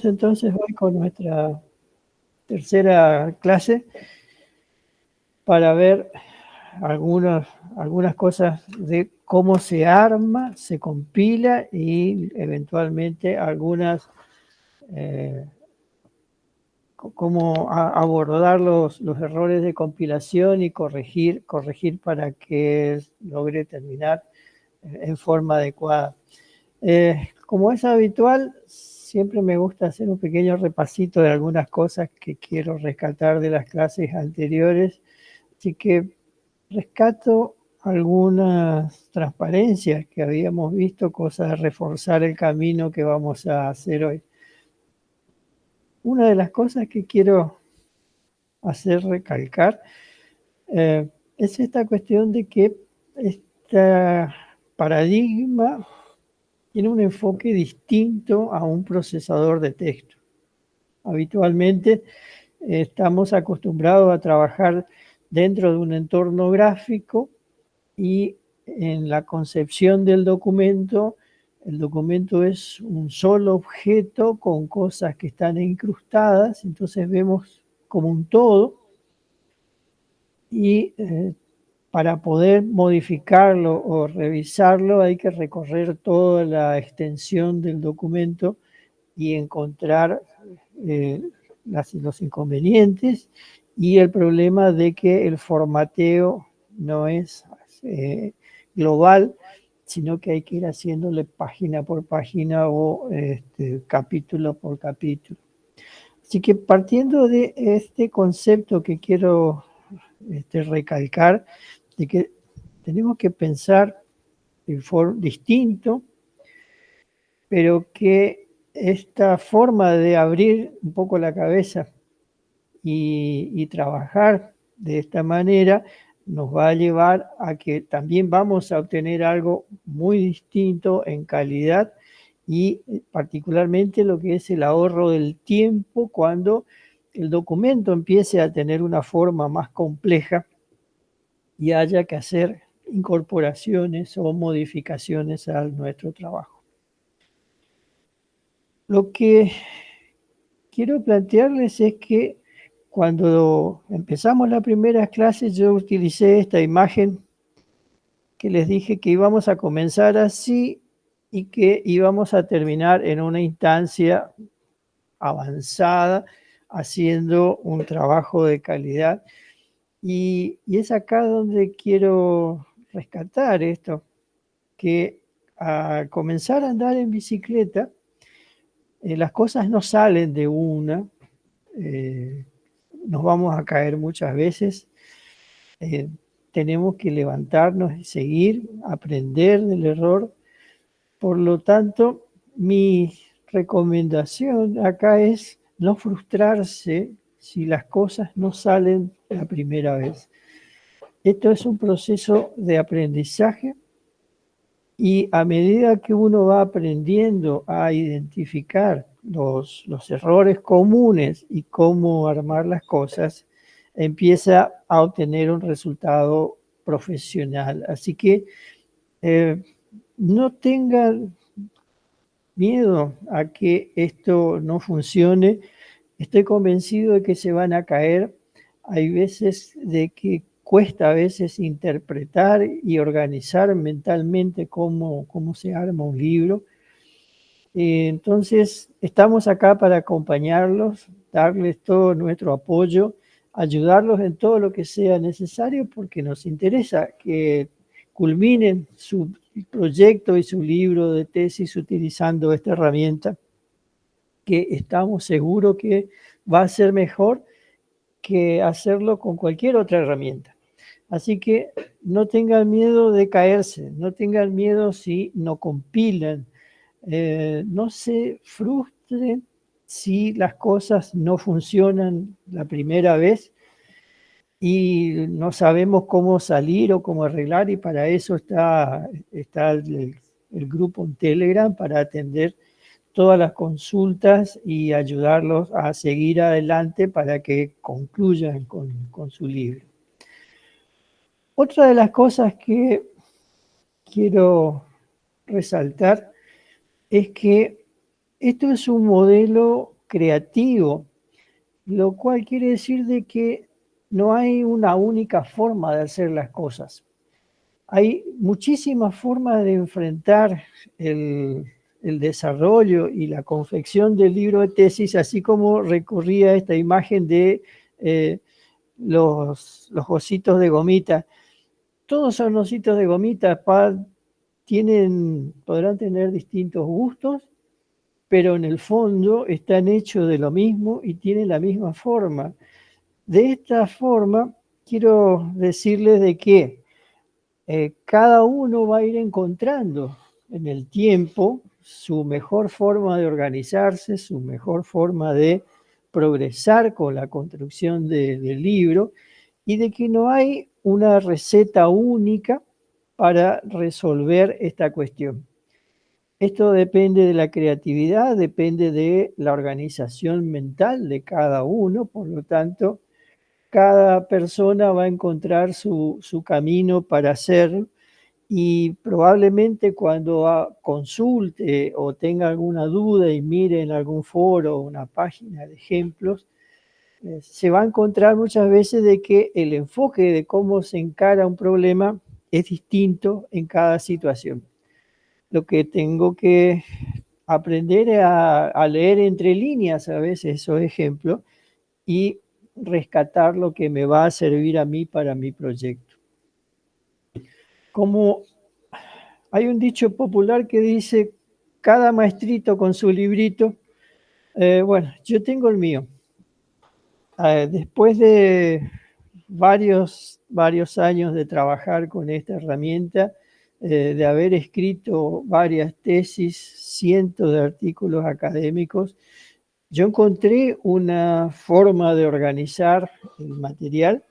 Entonces hoy con nuestra tercera clase para ver algunas cosas de cómo se arma, se compila y eventualmente algunas cómo abordar los errores de compilación y corregir para que logre terminar en forma adecuada. Como es habitual, siempre me gusta hacer un pequeño repasito de algunas cosas que quiero rescatar de las clases anteriores, así que rescato algunas transparencias que habíamos visto, cosas de reforzar el camino que vamos a hacer hoy. Una de las cosas que quiero hacer recalcar es esta cuestión de que este paradigma tiene un enfoque distinto a un procesador de texto. Habitualmente estamos acostumbrados a trabajar dentro de un entorno gráfico y en la concepción del documento, el documento es un solo objeto con cosas que están incrustadas, entonces vemos como un todo y para poder modificarlo o revisarlo hay que recorrer toda la extensión del documento y encontrar los inconvenientes y el problema de que el formateo no es global, sino que hay que ir haciéndole página por página o capítulo por capítulo. Así que partiendo de este concepto que quiero recalcar, de que tenemos que pensar de forma distinto, pero que esta forma de abrir un poco la cabeza y trabajar de esta manera nos va a llevar a que también vamos a obtener algo muy distinto en calidad y particularmente lo que es el ahorro del tiempo cuando el documento empiece a tener una forma más compleja y haya que hacer incorporaciones o modificaciones a nuestro trabajo. Lo que quiero plantearles es que cuando empezamos las primeras clases yo utilicé esta imagen que les dije que íbamos a comenzar así y que íbamos a terminar en una instancia avanzada haciendo un trabajo de calidad. Y es acá donde quiero rescatar esto, que al comenzar a andar en bicicleta, las cosas no salen de una, nos vamos a caer muchas veces, tenemos que levantarnos y seguir, aprender del error. Por lo tanto, mi recomendación acá es no frustrarse si las cosas no salen la primera vez. Esto es un proceso de aprendizaje y a medida que uno va aprendiendo a identificar los errores comunes y cómo armar las cosas, empieza a obtener un resultado profesional. Así que no tengan miedo a que esto no funcione. Estoy convencido de que se van a caer. Hay veces de que cuesta a veces interpretar y organizar mentalmente cómo se arma un libro. Entonces, estamos acá para acompañarlos, darles todo nuestro apoyo, ayudarlos en todo lo que sea necesario, porque nos interesa que culminen su proyecto y su libro de tesis utilizando esta herramienta, que estamos seguros que va a ser mejor que hacerlo con cualquier otra herramienta. Así que no tengan miedo de caerse, no tengan miedo si no compilan, no se frustren si las cosas no funcionan la primera vez y no sabemos cómo salir o cómo arreglar, y para eso está el grupo en Telegram para atender todas las consultas y ayudarlos a seguir adelante para que concluyan con su libro. Otra de las cosas que quiero resaltar es que Esto es un modelo creativo, lo cual quiere decir de que no hay una única forma de hacer las cosas. Hay muchísimas formas de enfrentar el desarrollo y la confección del libro de tesis, así como recurría a esta imagen de los ositos de gomita. Todos son ositos de gomita, podrán tener distintos gustos, pero en el fondo están hechos de lo mismo y tienen la misma forma. De esta forma, quiero decirles de que cada uno va a ir encontrando en el tiempo su mejor forma de organizarse, su mejor forma de progresar con la construcción del libro, y de que no hay una receta única para resolver esta cuestión. Esto depende de la creatividad, depende de la organización mental de cada uno, por lo tanto, cada persona va a encontrar su camino para hacerlo, y probablemente cuando consulte o tenga alguna duda y mire en algún foro o una página de ejemplos, se va a encontrar muchas veces de que el enfoque de cómo se encara un problema es distinto en cada situación. Lo que tengo que aprender es a leer entre líneas a veces esos ejemplos y rescatar lo que me va a servir a mí para mi proyecto. Como hay un dicho popular que dice, cada maestrito con su librito. Bueno, yo tengo el mío. Después de varios años de trabajar con esta herramienta, de haber escrito varias tesis, cientos de artículos académicos, yo encontré una forma de organizar el material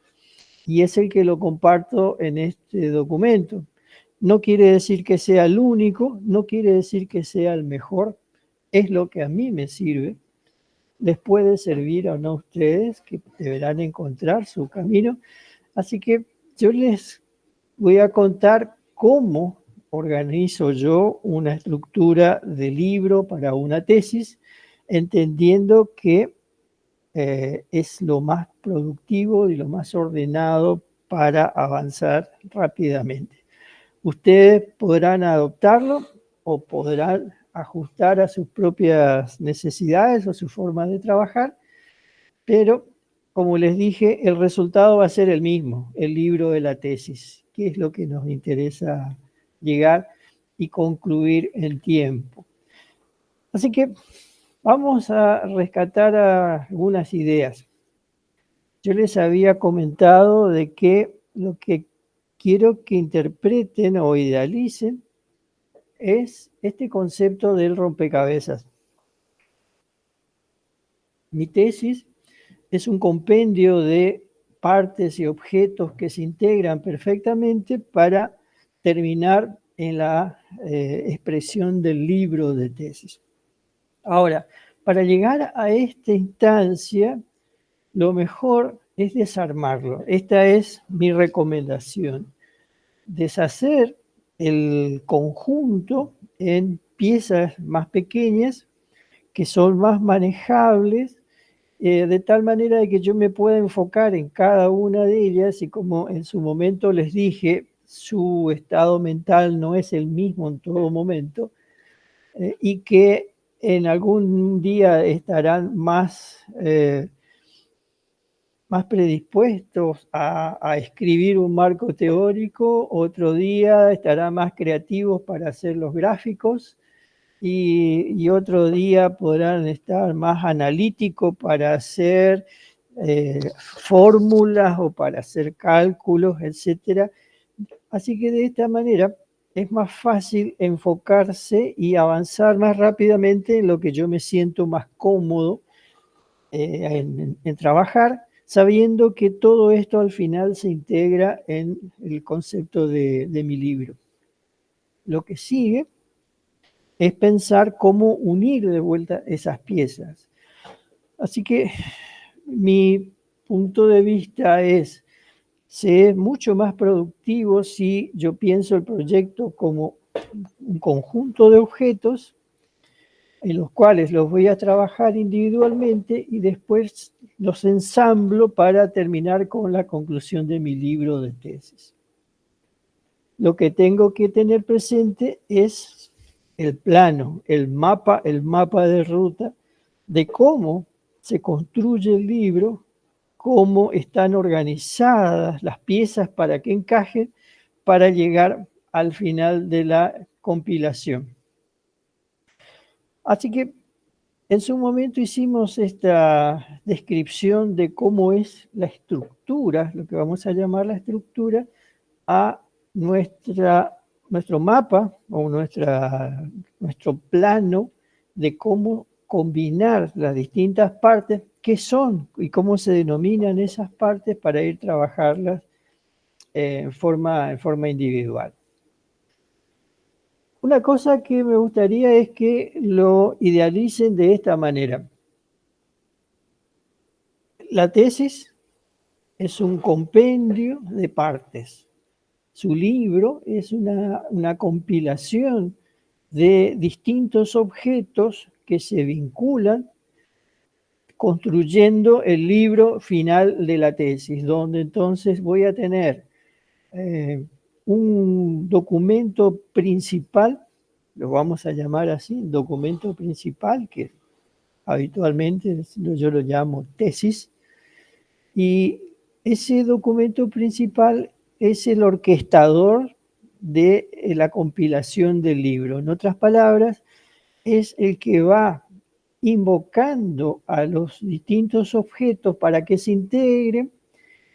y es el que lo comparto en este documento. No quiere decir que sea el único, no quiere decir que sea el mejor, es lo que a mí me sirve. Les puede servir o no a ustedes, que deberán encontrar su camino. Así que yo les voy a contar cómo organizo yo una estructura de libro para una tesis, entendiendo que es lo más productivo y lo más ordenado para avanzar rápidamente. Ustedes podrán adoptarlo o podrán ajustar a sus propias necesidades o su forma de trabajar, pero como les dije, el resultado va a ser el mismo, el libro de la tesis, que es lo que nos interesa llegar y concluir en tiempo. Así que vamos a rescatar algunas ideas. Yo les había comentado de que lo que quiero que interpreten o idealicen es este concepto del rompecabezas. Mi tesis es un compendio de partes y objetos que se integran perfectamente para terminar en la expresión del libro de tesis. Ahora, para llegar a esta instancia, lo mejor es desarmarlo. Esta es mi recomendación. Deshacer el conjunto en piezas más pequeñas que son más manejables, de tal manera de que yo me pueda enfocar en cada una de ellas, y como en su momento les dije, su estado mental no es el mismo en todo momento, y que en algún día estarán más predispuestos a escribir un marco teórico, otro día estarán más creativos para hacer los gráficos, y otro día podrán estar más analíticos para hacer fórmulas o para hacer cálculos, etc. Así que de esta manera es más fácil enfocarse y avanzar más rápidamente en lo que yo me siento más cómodo en trabajar, sabiendo que todo esto al final se integra en el concepto de mi libro. Lo que sigue es pensar cómo unir de vuelta esas piezas. Así que mi punto de vista es, se es mucho más productivo si yo pienso el proyecto como un conjunto de objetos en los cuales los voy a trabajar individualmente y después los ensamblo para terminar con la conclusión de mi libro de tesis. Lo que tengo que tener presente es el plano, el mapa de ruta de cómo se construye el libro, cómo están organizadas las piezas para que encajen para llegar al final de la compilación. Así que en su momento hicimos esta descripción de cómo es la estructura, lo que vamos a llamar la estructura, a nuestro mapa o nuestro plano de cómo combinar las distintas partes, qué son y cómo se denominan esas partes para ir a trabajarlas en forma individual. Una cosa que me gustaría es que lo idealicen de esta manera. La tesis es un compendio de partes. Su libro es una compilación de distintos objetos que se vinculan construyendo el libro final de la tesis, donde entonces voy a tener un documento principal, lo vamos a llamar así, documento principal, que habitualmente yo lo llamo tesis, y ese documento principal es el orquestador de la compilación del libro. En otras palabras, es el que va invocando a los distintos objetos para que se integren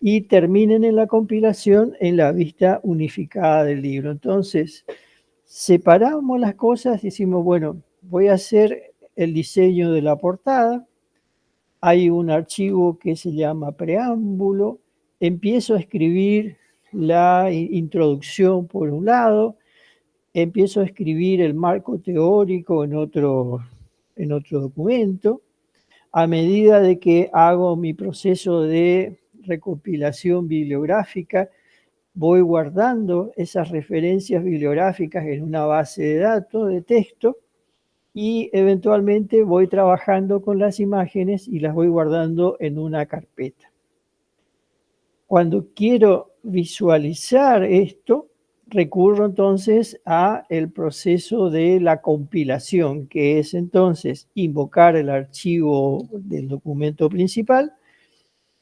y terminen en la compilación en la vista unificada del libro. Entonces, separamos las cosas, decimos, bueno, voy a hacer el diseño de la portada, hay un archivo que se llama preámbulo, empiezo a escribir la introducción por un lado, empiezo a escribir el marco teórico en otro documento. A medida de que hago mi proceso de recopilación bibliográfica, voy guardando esas referencias bibliográficas en una base de datos de texto y eventualmente voy trabajando con las imágenes y las voy guardando en una carpeta. Cuando quiero visualizar esto, recurro entonces a el proceso de la compilación, que es entonces invocar el archivo del documento principal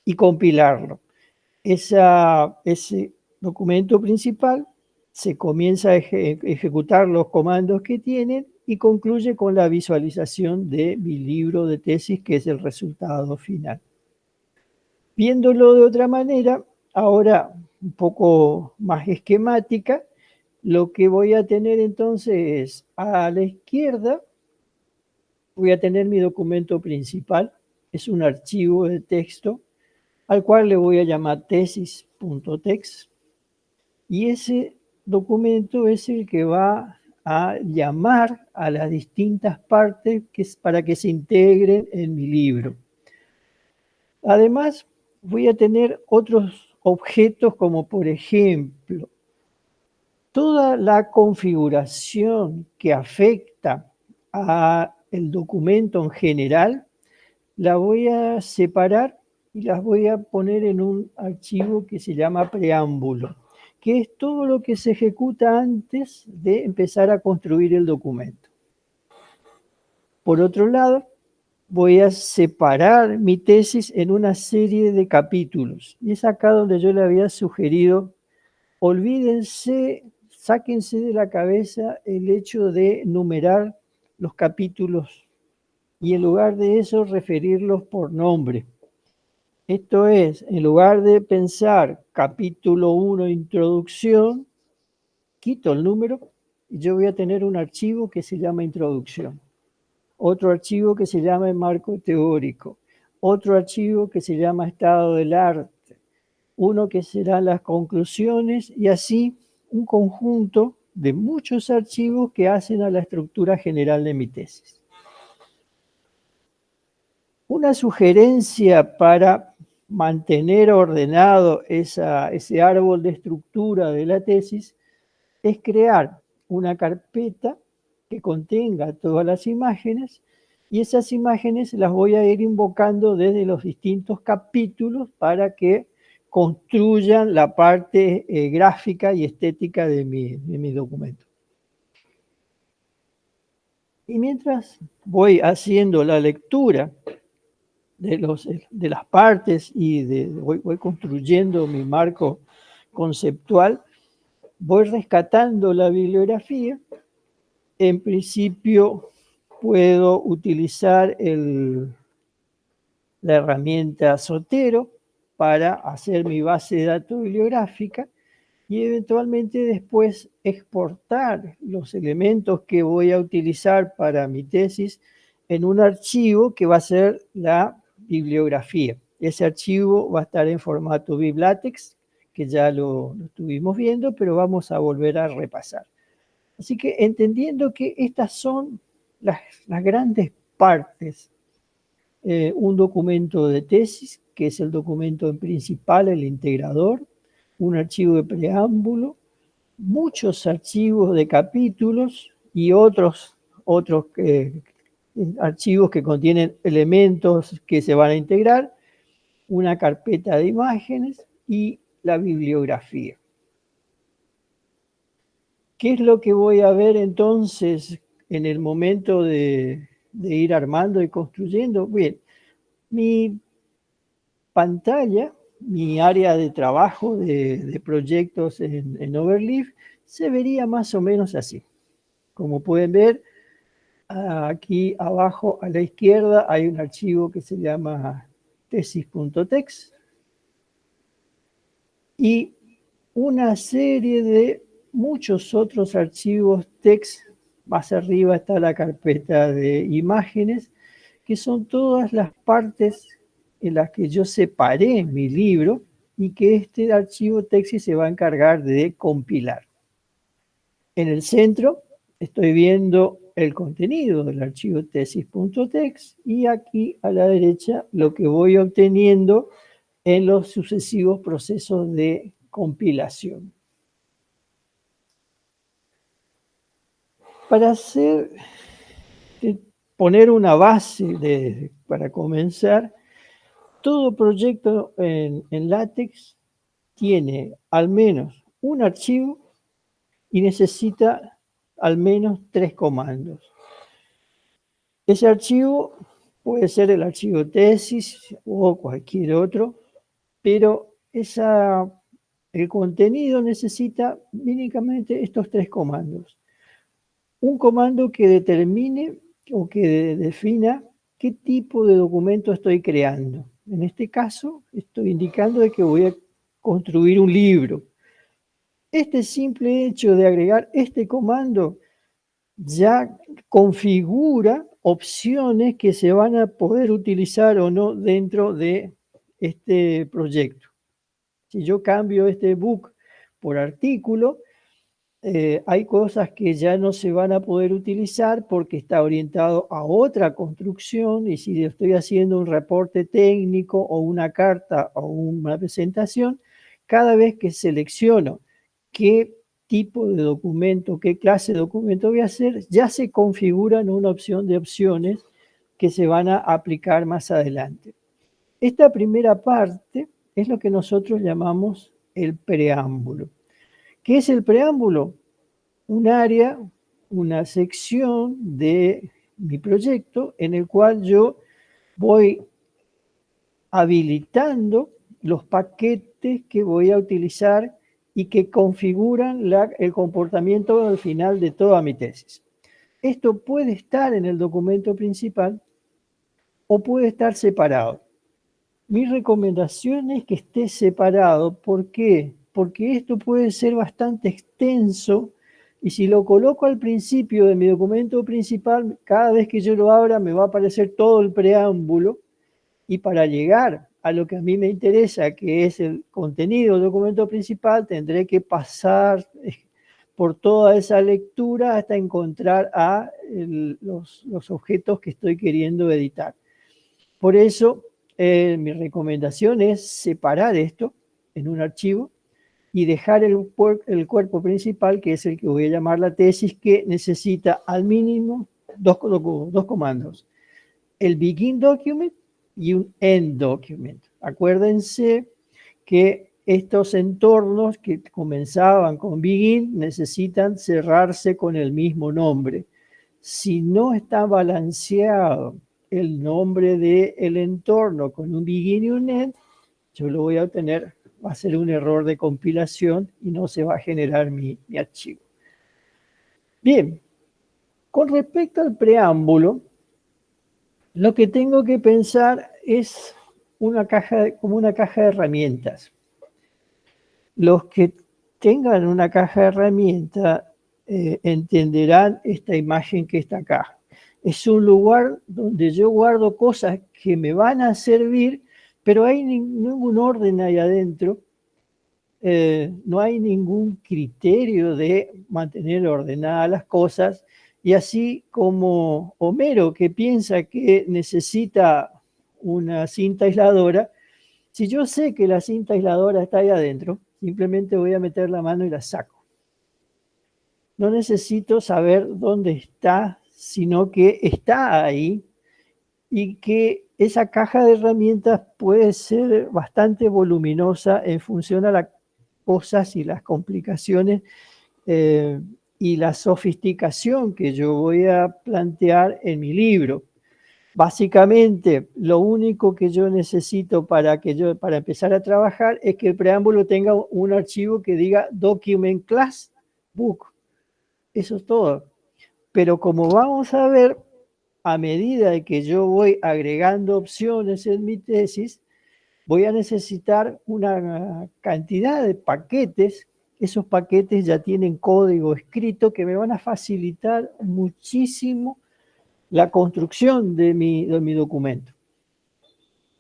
y compilarlo. Ese documento principal se comienza a ejecutar los comandos que tienen y concluye con la visualización de mi libro de tesis, que es el resultado final. Viéndolo de otra manera, ahora un poco más esquemática, lo que voy a tener entonces es a la izquierda, voy a tener mi documento principal, es un archivo de texto al cual le voy a llamar tesis.txt, y ese documento es el que va a llamar a las distintas partes para que se integren en mi libro. Además, voy a tener otros objetos como por ejemplo, toda la configuración que afecta al documento en general, la voy a separar y las voy a poner en un archivo que se llama preámbulo, que es todo lo que se ejecuta antes de empezar a construir el documento. Por otro lado, voy a separar mi tesis en una serie de capítulos. Y es acá donde yo le había sugerido, olvídense, sáquense de la cabeza el hecho de numerar los capítulos y en lugar de eso referirlos por nombre. Esto es, en lugar de pensar capítulo 1, introducción, quito el número y yo voy a tener un archivo que se llama introducción, otro archivo que se llama marco teórico, otro archivo que se llama estado del arte, uno que serán las conclusiones y así un conjunto de muchos archivos que hacen a la estructura general de mi tesis. Una sugerencia para mantener ordenado ese árbol de estructura de la tesis es crear una carpeta que contenga todas las imágenes, y esas imágenes las voy a ir invocando desde los distintos capítulos para que construyan la parte gráfica y estética de mi documento. Y mientras voy haciendo la lectura de las partes y voy construyendo mi marco conceptual, voy rescatando la bibliografía. En principio puedo utilizar la herramienta Zotero para hacer mi base de datos bibliográfica y eventualmente después exportar los elementos que voy a utilizar para mi tesis en un archivo que va a ser la bibliografía. Ese archivo va a estar en formato BibLatex, que ya lo estuvimos viendo, pero vamos a volver a repasar. Así que entendiendo que estas son las grandes partes, un documento de tesis, que es el documento principal, el integrador, un archivo de preámbulo, muchos archivos de capítulos y otros archivos que contienen elementos que se van a integrar, una carpeta de imágenes y la bibliografía. ¿Qué es lo que voy a ver entonces en el momento de ir armando y construyendo? Bien, mi pantalla, mi área de trabajo de proyectos en Overleaf se vería más o menos así. Como pueden ver, aquí abajo a la izquierda hay un archivo que se llama tesis.txt y una serie de muchos otros archivos text. Más arriba está la carpeta de imágenes, que son todas las partes en las que yo separé mi libro y que este archivo text se va a encargar de compilar. En el centro estoy viendo el contenido del archivo tesis.txt y aquí a la derecha lo que voy obteniendo en los sucesivos procesos de compilación. Para poner una base para comenzar, todo proyecto en LaTeX tiene al menos un archivo y necesita al menos 3 comandos. Ese archivo puede ser el archivo tesis o cualquier otro, pero el contenido necesita mínimamente estos 3 comandos. Un comando que determine o que defina qué tipo de documento estoy creando. En este caso, estoy indicando de que voy a construir un libro. Este simple hecho de agregar este comando ya configura opciones que se van a poder utilizar o no dentro de este proyecto. Si yo cambio este book por artículo, hay cosas que ya no se van a poder utilizar porque está orientado a otra construcción, y si estoy haciendo un reporte técnico o una carta o una presentación, cada vez que selecciono qué tipo de documento, qué clase de documento voy a hacer, ya se configuran una opción de opciones que se van a aplicar más adelante. Esta primera parte es lo que nosotros llamamos el preámbulo. ¿Qué es el preámbulo? Un área, una sección de mi proyecto en el cual yo voy habilitando los paquetes que voy a utilizar y que configuran el comportamiento al final de toda mi tesis. Esto puede estar en el documento principal o puede estar separado. Mi recomendación es que esté separado. ¿Por qué? Porque esto puede ser bastante extenso y si lo coloco al principio de mi documento principal, cada vez que yo lo abra me va a aparecer todo el preámbulo, y para llegar a lo que a mí me interesa, que es el contenido del documento principal, tendré que pasar por toda esa lectura hasta encontrar los objetos que estoy queriendo editar. Por eso, mi recomendación es separar esto en un archivo y dejar el cuerpo principal, que es el que voy a llamar la tesis, que necesita al mínimo dos comandos: el begin document y un end document. Acuérdense que estos entornos que comenzaban con begin necesitan cerrarse con el mismo nombre. Si no está balanceado el nombre del entorno con un begin y un end, yo lo voy a obtener, va a ser un error de compilación y no se va a generar mi archivo. Bien, con respecto al preámbulo, lo que tengo que pensar es como una caja de herramientas. Los que tengan una caja de herramientas entenderán esta imagen que está acá. Es un lugar donde yo guardo cosas que me van a servir, pero hay ningún orden ahí adentro. No hay ningún criterio de mantener ordenadas las cosas, y así como Homero, que piensa que necesita una cinta aisladora, si yo sé que la cinta aisladora está ahí adentro, simplemente voy a meter la mano y la saco. No necesito saber dónde está, sino que está ahí, y que esa caja de herramientas puede ser bastante voluminosa en función a las cosas y las complicaciones y la sofisticación que yo voy a plantear en mi libro. Básicamente, lo único que yo necesito para empezar a trabajar es que el preámbulo tenga un archivo que diga document class book. Eso es todo. Pero como vamos a ver, a medida de que yo voy agregando opciones en mi tesis, voy a necesitar una cantidad de paquetes. Esos paquetes ya tienen código escrito que me van a facilitar muchísimo la construcción de mi documento.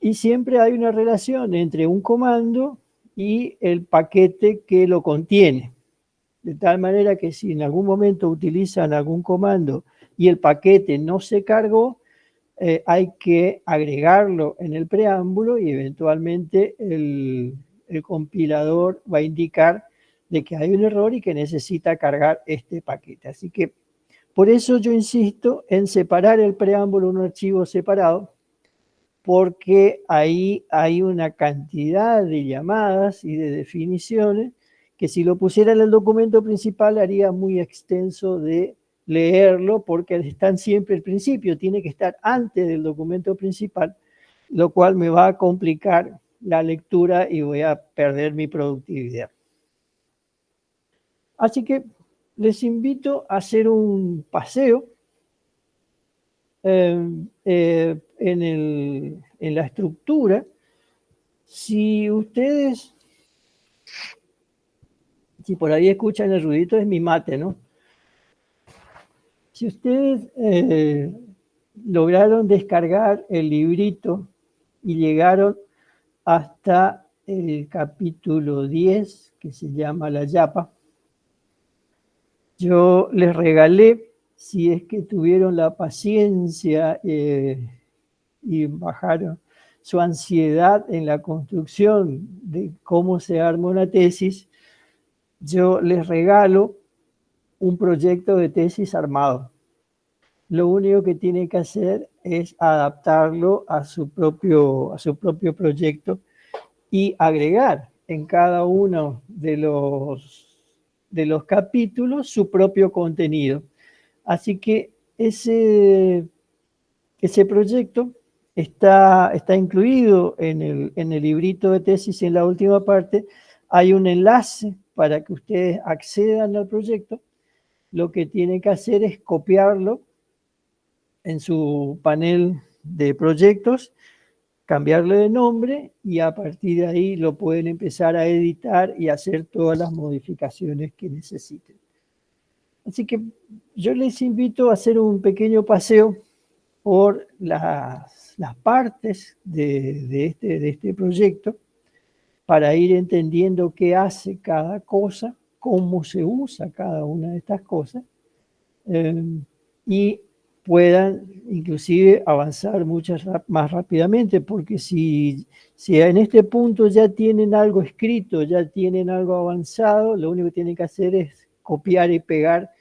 Y siempre hay una relación entre un comando y el paquete que lo contiene. De tal manera que si en algún momento utilizan algún comando y el paquete no se cargó, hay que agregarlo en el preámbulo y eventualmente el compilador va a indicar de que hay un error y que necesita cargar este paquete. Así que por eso yo insisto en separar el preámbulo en un archivo separado, porque ahí hay una cantidad de llamadas y de definiciones que si lo pusiera en el documento principal haría muy extenso de leerlo, porque están siempre al principio, tiene que estar antes del documento principal, lo cual me va a complicar la lectura y voy a perder mi productividad. Así que les invito a hacer un paseo en la estructura. Si por ahí escuchan el ruidito, es mi mate, ¿no? Si ustedes lograron descargar el librito y llegaron hasta el capítulo 10, que se llama La Yapa, yo les regalé, si es que tuvieron la paciencia y bajaron su ansiedad en la construcción de cómo se arma una tesis, yo les regalo un proyecto de tesis armado. Lo único que tiene que hacer es adaptarlo a su propio proyecto y agregar en cada uno de los capítulos su propio contenido. Así que ese proyecto está incluido en el librito de tesis. En la última parte hay un enlace para que ustedes accedan al proyecto. Lo que tienen que hacer es copiarlo en su panel de proyectos, cambiarle de nombre y a partir de ahí lo pueden empezar a editar y hacer todas las modificaciones que necesiten. Así que yo les invito a hacer un pequeño paseo por las partes de este proyecto para ir entendiendo qué hace cada cosa, cómo se usa cada una de estas cosas, y puedan inclusive avanzar más rápidamente, porque si en este punto ya tienen algo escrito, ya tienen algo avanzado, lo único que tienen que hacer es copiar y pegar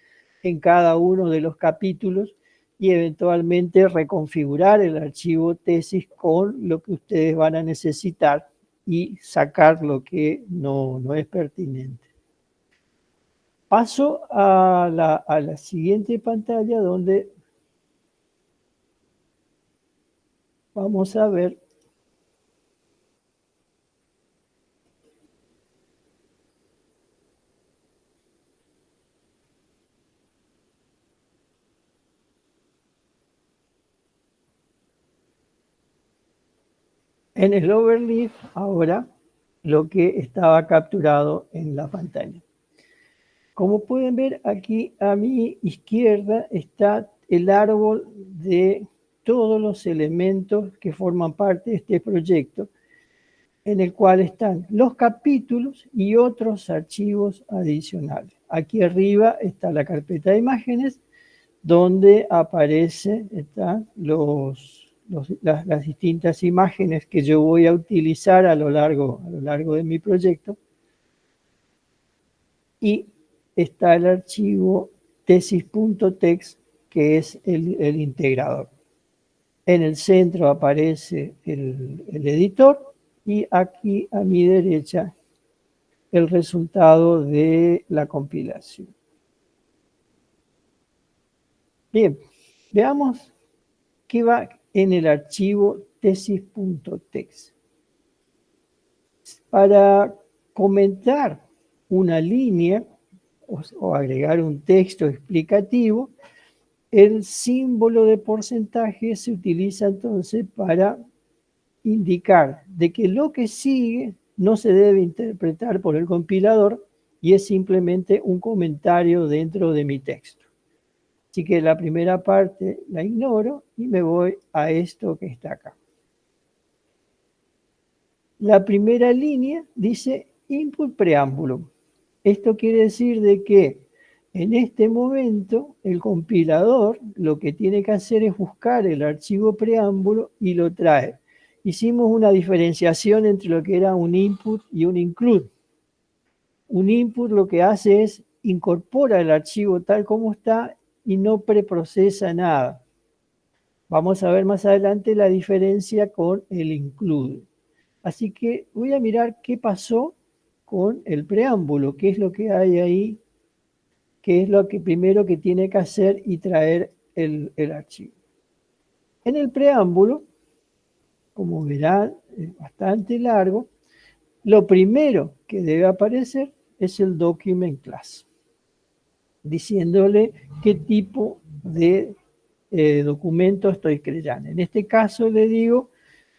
en cada uno de los capítulos y eventualmente reconfigurar el archivo tesis con lo que ustedes van a necesitar y sacar lo que no es pertinente. Paso a la siguiente pantalla, donde vamos a ver en el overleaf ahora lo que estaba capturado en la pantalla. Como pueden ver, aquí a mi izquierda está el árbol de todos los elementos que forman parte de este proyecto, en el cual están los capítulos y otros archivos adicionales. Aquí arriba está la carpeta de imágenes, donde aparecen las distintas imágenes que yo voy a utilizar a lo largo de mi proyecto. Y está el archivo tesis.txt, que es el integrador. En el centro aparece el editor y aquí a mi derecha el resultado de la compilación. Bien, veamos qué va en el archivo tesis.txt. Para comentar una línea o agregar un texto explicativo, el símbolo de porcentaje se utiliza entonces para indicar de que lo que sigue no se debe interpretar por el compilador y es simplemente un comentario dentro de mi texto. Así que la primera parte la ignoro y me voy a esto que está acá. La primera línea dice input preámbulo. Esto quiere decir de que en este momento el compilador lo que tiene que hacer es buscar el archivo preámbulo y lo trae. Hicimos una diferenciación entre lo que era un input y un include. Un input lo que hace es incorpora el archivo tal como está y no preprocesa nada. Vamos a ver más adelante la diferencia con el include. Así que voy a mirar qué pasó con el preámbulo, qué es lo que hay ahí, qué es lo que primero que tiene que hacer y traer el archivo. En el preámbulo, como verán, es bastante largo, lo primero que debe aparecer es el document class, diciéndole qué tipo de documento estoy creando. En este caso le digo,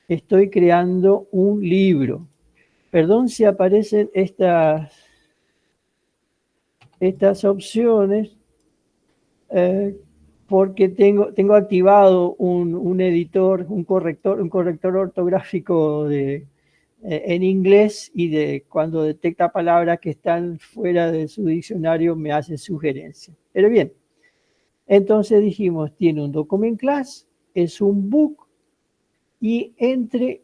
estoy creando un libro. Perdón si aparecen estas opciones, porque tengo activado un editor, un corrector ortográfico en inglés, y cuando detecta palabras que están fuera de su diccionario me hace sugerencias. Pero bien, entonces dijimos, tiene un document class, es un book, y entre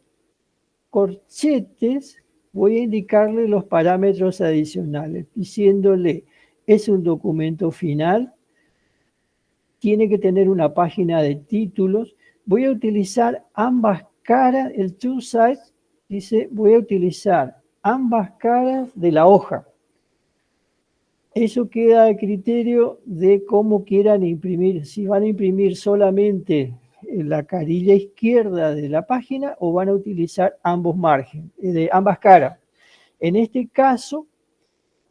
corchetes voy a indicarle los parámetros adicionales, diciéndole, es un documento final, tiene que tener una página de títulos. Voy a utilizar ambas caras, el two sides, dice, voy a utilizar ambas caras de la hoja. Eso queda a criterio de cómo quieran imprimir, si van a imprimir solamente la carilla izquierda de la página o van a utilizar ambos márgenes, de ambas caras. En este caso,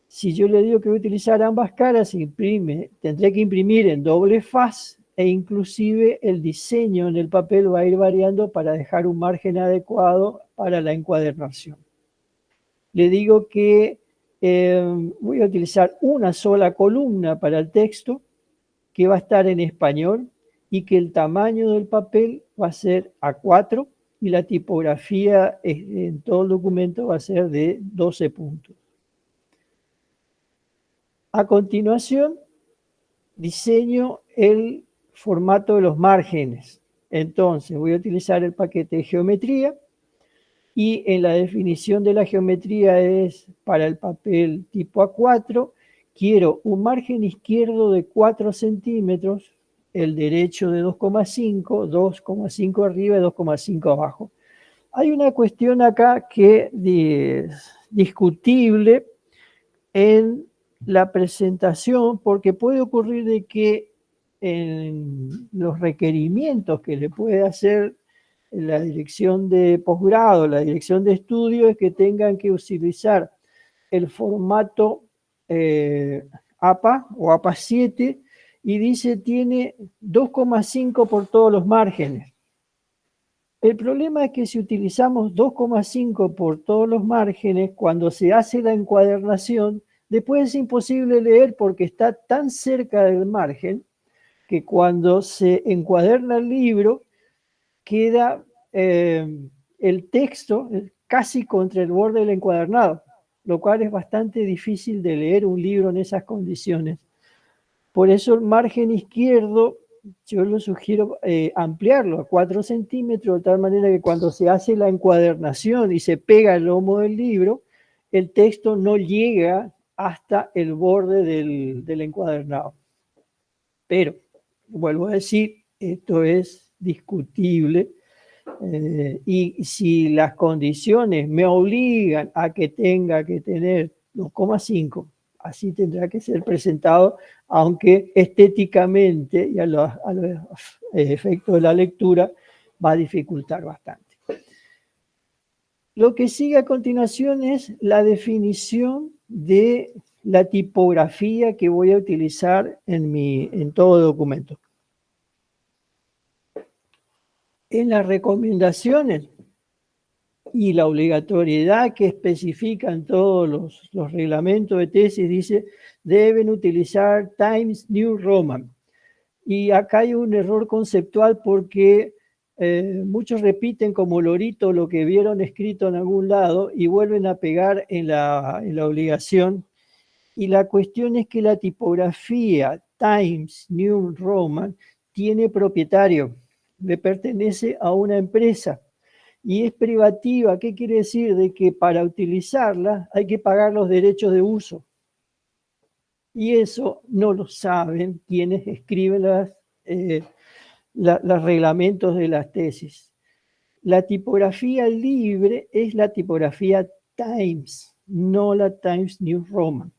si yo le digo que voy a utilizar ambas caras, tendré que imprimir en doble faz, e inclusive el diseño en el papel va a ir variando para dejar un margen adecuado para la encuadernación. Le digo que voy a utilizar una sola columna para el texto, que va a estar en español, y que el tamaño del papel va a ser A4 y la tipografía en todo el documento va a ser de 12 puntos. A continuación, diseño el formato de los márgenes. Entonces voy a utilizar el paquete de geometría y en la definición de la geometría es para el papel tipo A4, quiero un margen izquierdo de 4 centímetros, el derecho de 2,5, 2,5 arriba y 2,5 abajo. Hay una cuestión acá que es discutible en la presentación, porque puede ocurrir de que en los requerimientos que le puede hacer la dirección de posgrado, la dirección de estudio, es que tengan que utilizar el formato APA o APA 7 y dice tiene 2,5 por todos los márgenes. El problema es que si utilizamos 2,5 por todos los márgenes, cuando se hace la encuadernación, después es imposible leer porque está tan cerca del margen que cuando se encuaderna el libro queda el texto casi contra el borde del encuadernado, lo cual es bastante difícil de leer un libro en esas condiciones. Por eso el margen izquierdo yo lo sugiero ampliarlo a 4 centímetros, de tal manera que cuando se hace la encuadernación y se pega el lomo del libro, el texto no llega hasta el borde del encuadernado. Pero, vuelvo a decir, esto es discutible y si las condiciones me obligan a que tenga que tener 2,5, así tendrá que ser presentado, aunque estéticamente y a los efectos de la lectura va a dificultar bastante. Lo que sigue a continuación es la definición de la tipografía que voy a utilizar en todo documento. En las recomendaciones y la obligatoriedad que especifican todos los reglamentos de tesis dice deben utilizar Times New Roman. Y acá hay un error conceptual porque muchos repiten como lorito lo que vieron escrito en algún lado y vuelven a pegar en la obligación. Y la cuestión es que la tipografía Times New Roman tiene propietario, le pertenece a una empresa y es privativa. ¿Qué quiere decir? De que para utilizarla hay que pagar los derechos de uso. Y eso no lo saben quienes escriben los reglamentos de las tesis. La tipografía libre es la tipografía Times, no la Times New Roman.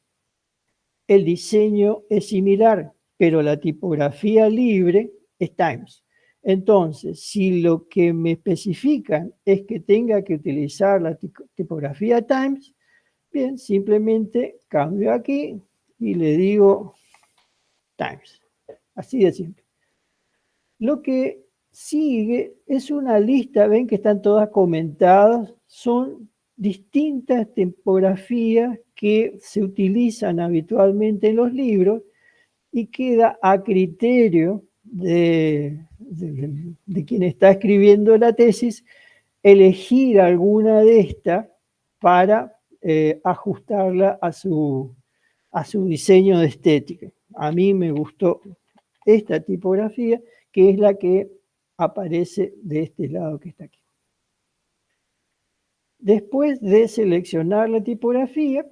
El diseño es similar, pero la tipografía libre es Times. Entonces, si lo que me especifican es que tenga que utilizar la tipografía Times, bien, simplemente cambio aquí y le digo Times. Así de simple. Lo que sigue es una lista, ven que están todas comentadas, son distintas tipografías que se utilizan habitualmente en los libros y queda a criterio de quien está escribiendo la tesis elegir alguna de estas para ajustarla a su diseño de estética. A mí me gustó esta tipografía, que es la que aparece de este lado que está aquí. Después de seleccionar la tipografía,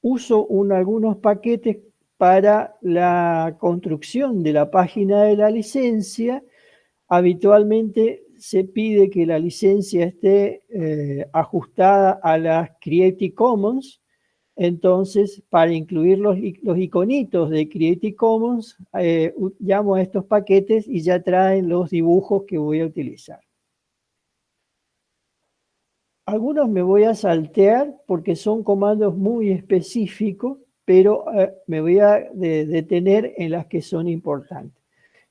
uso algunos paquetes para la construcción de la página de la licencia. Habitualmente se pide que la licencia esté ajustada a las Creative Commons. Entonces, para incluir los iconitos de Creative Commons, llamo a estos paquetes y ya traen los dibujos que voy a utilizar. Algunos me voy a saltear porque son comandos muy específicos, pero me voy a detener en las que son importantes.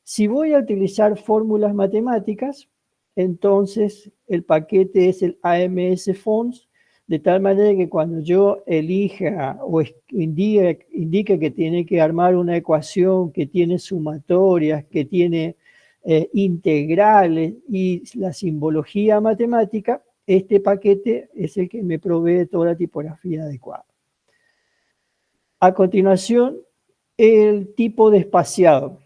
Si voy a utilizar fórmulas matemáticas, entonces el paquete es el AMS Fonts, de tal manera que cuando yo elija o indique que tiene que armar una ecuación que tiene sumatorias, que tiene integrales y la simbología matemática, este paquete es el que me provee toda la tipografía adecuada. A continuación, el tipo de espaciado.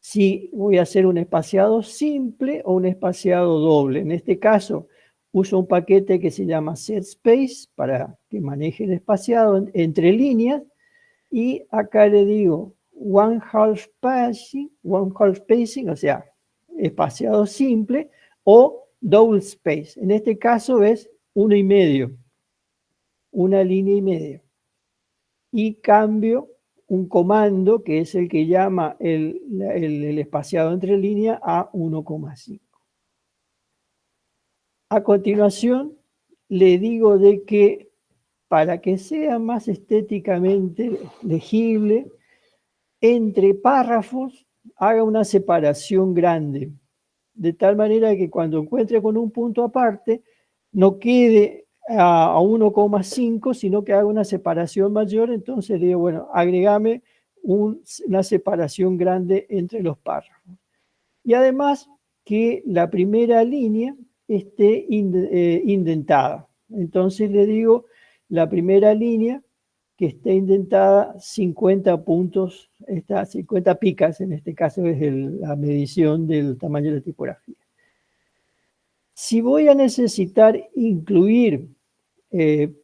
si voy a hacer un espaciado simple o un espaciado doble. En este caso, uso un paquete que se llama setSpace para que maneje el espaciado entre líneas, y acá le digo one-half spacing, o sea, espaciado simple, o double space. En este caso es 1,5, una línea y media. Y cambio un comando que es el que llama el espaciado entre líneas a 1,5. A continuación, le digo de que para que sea más estéticamente legible, entre párrafos haga una separación grande, de tal manera que cuando encuentre con un punto aparte, no quede a 1,5, sino que haga una separación mayor. Entonces digo, bueno, agregame una separación grande entre los párrafos. Y además que la primera línea esté indentada. Entonces le digo, la primera línea que esté indentada 50 puntos, 50 picas, en este caso es la medición del tamaño de la tipografía. Si voy a necesitar incluir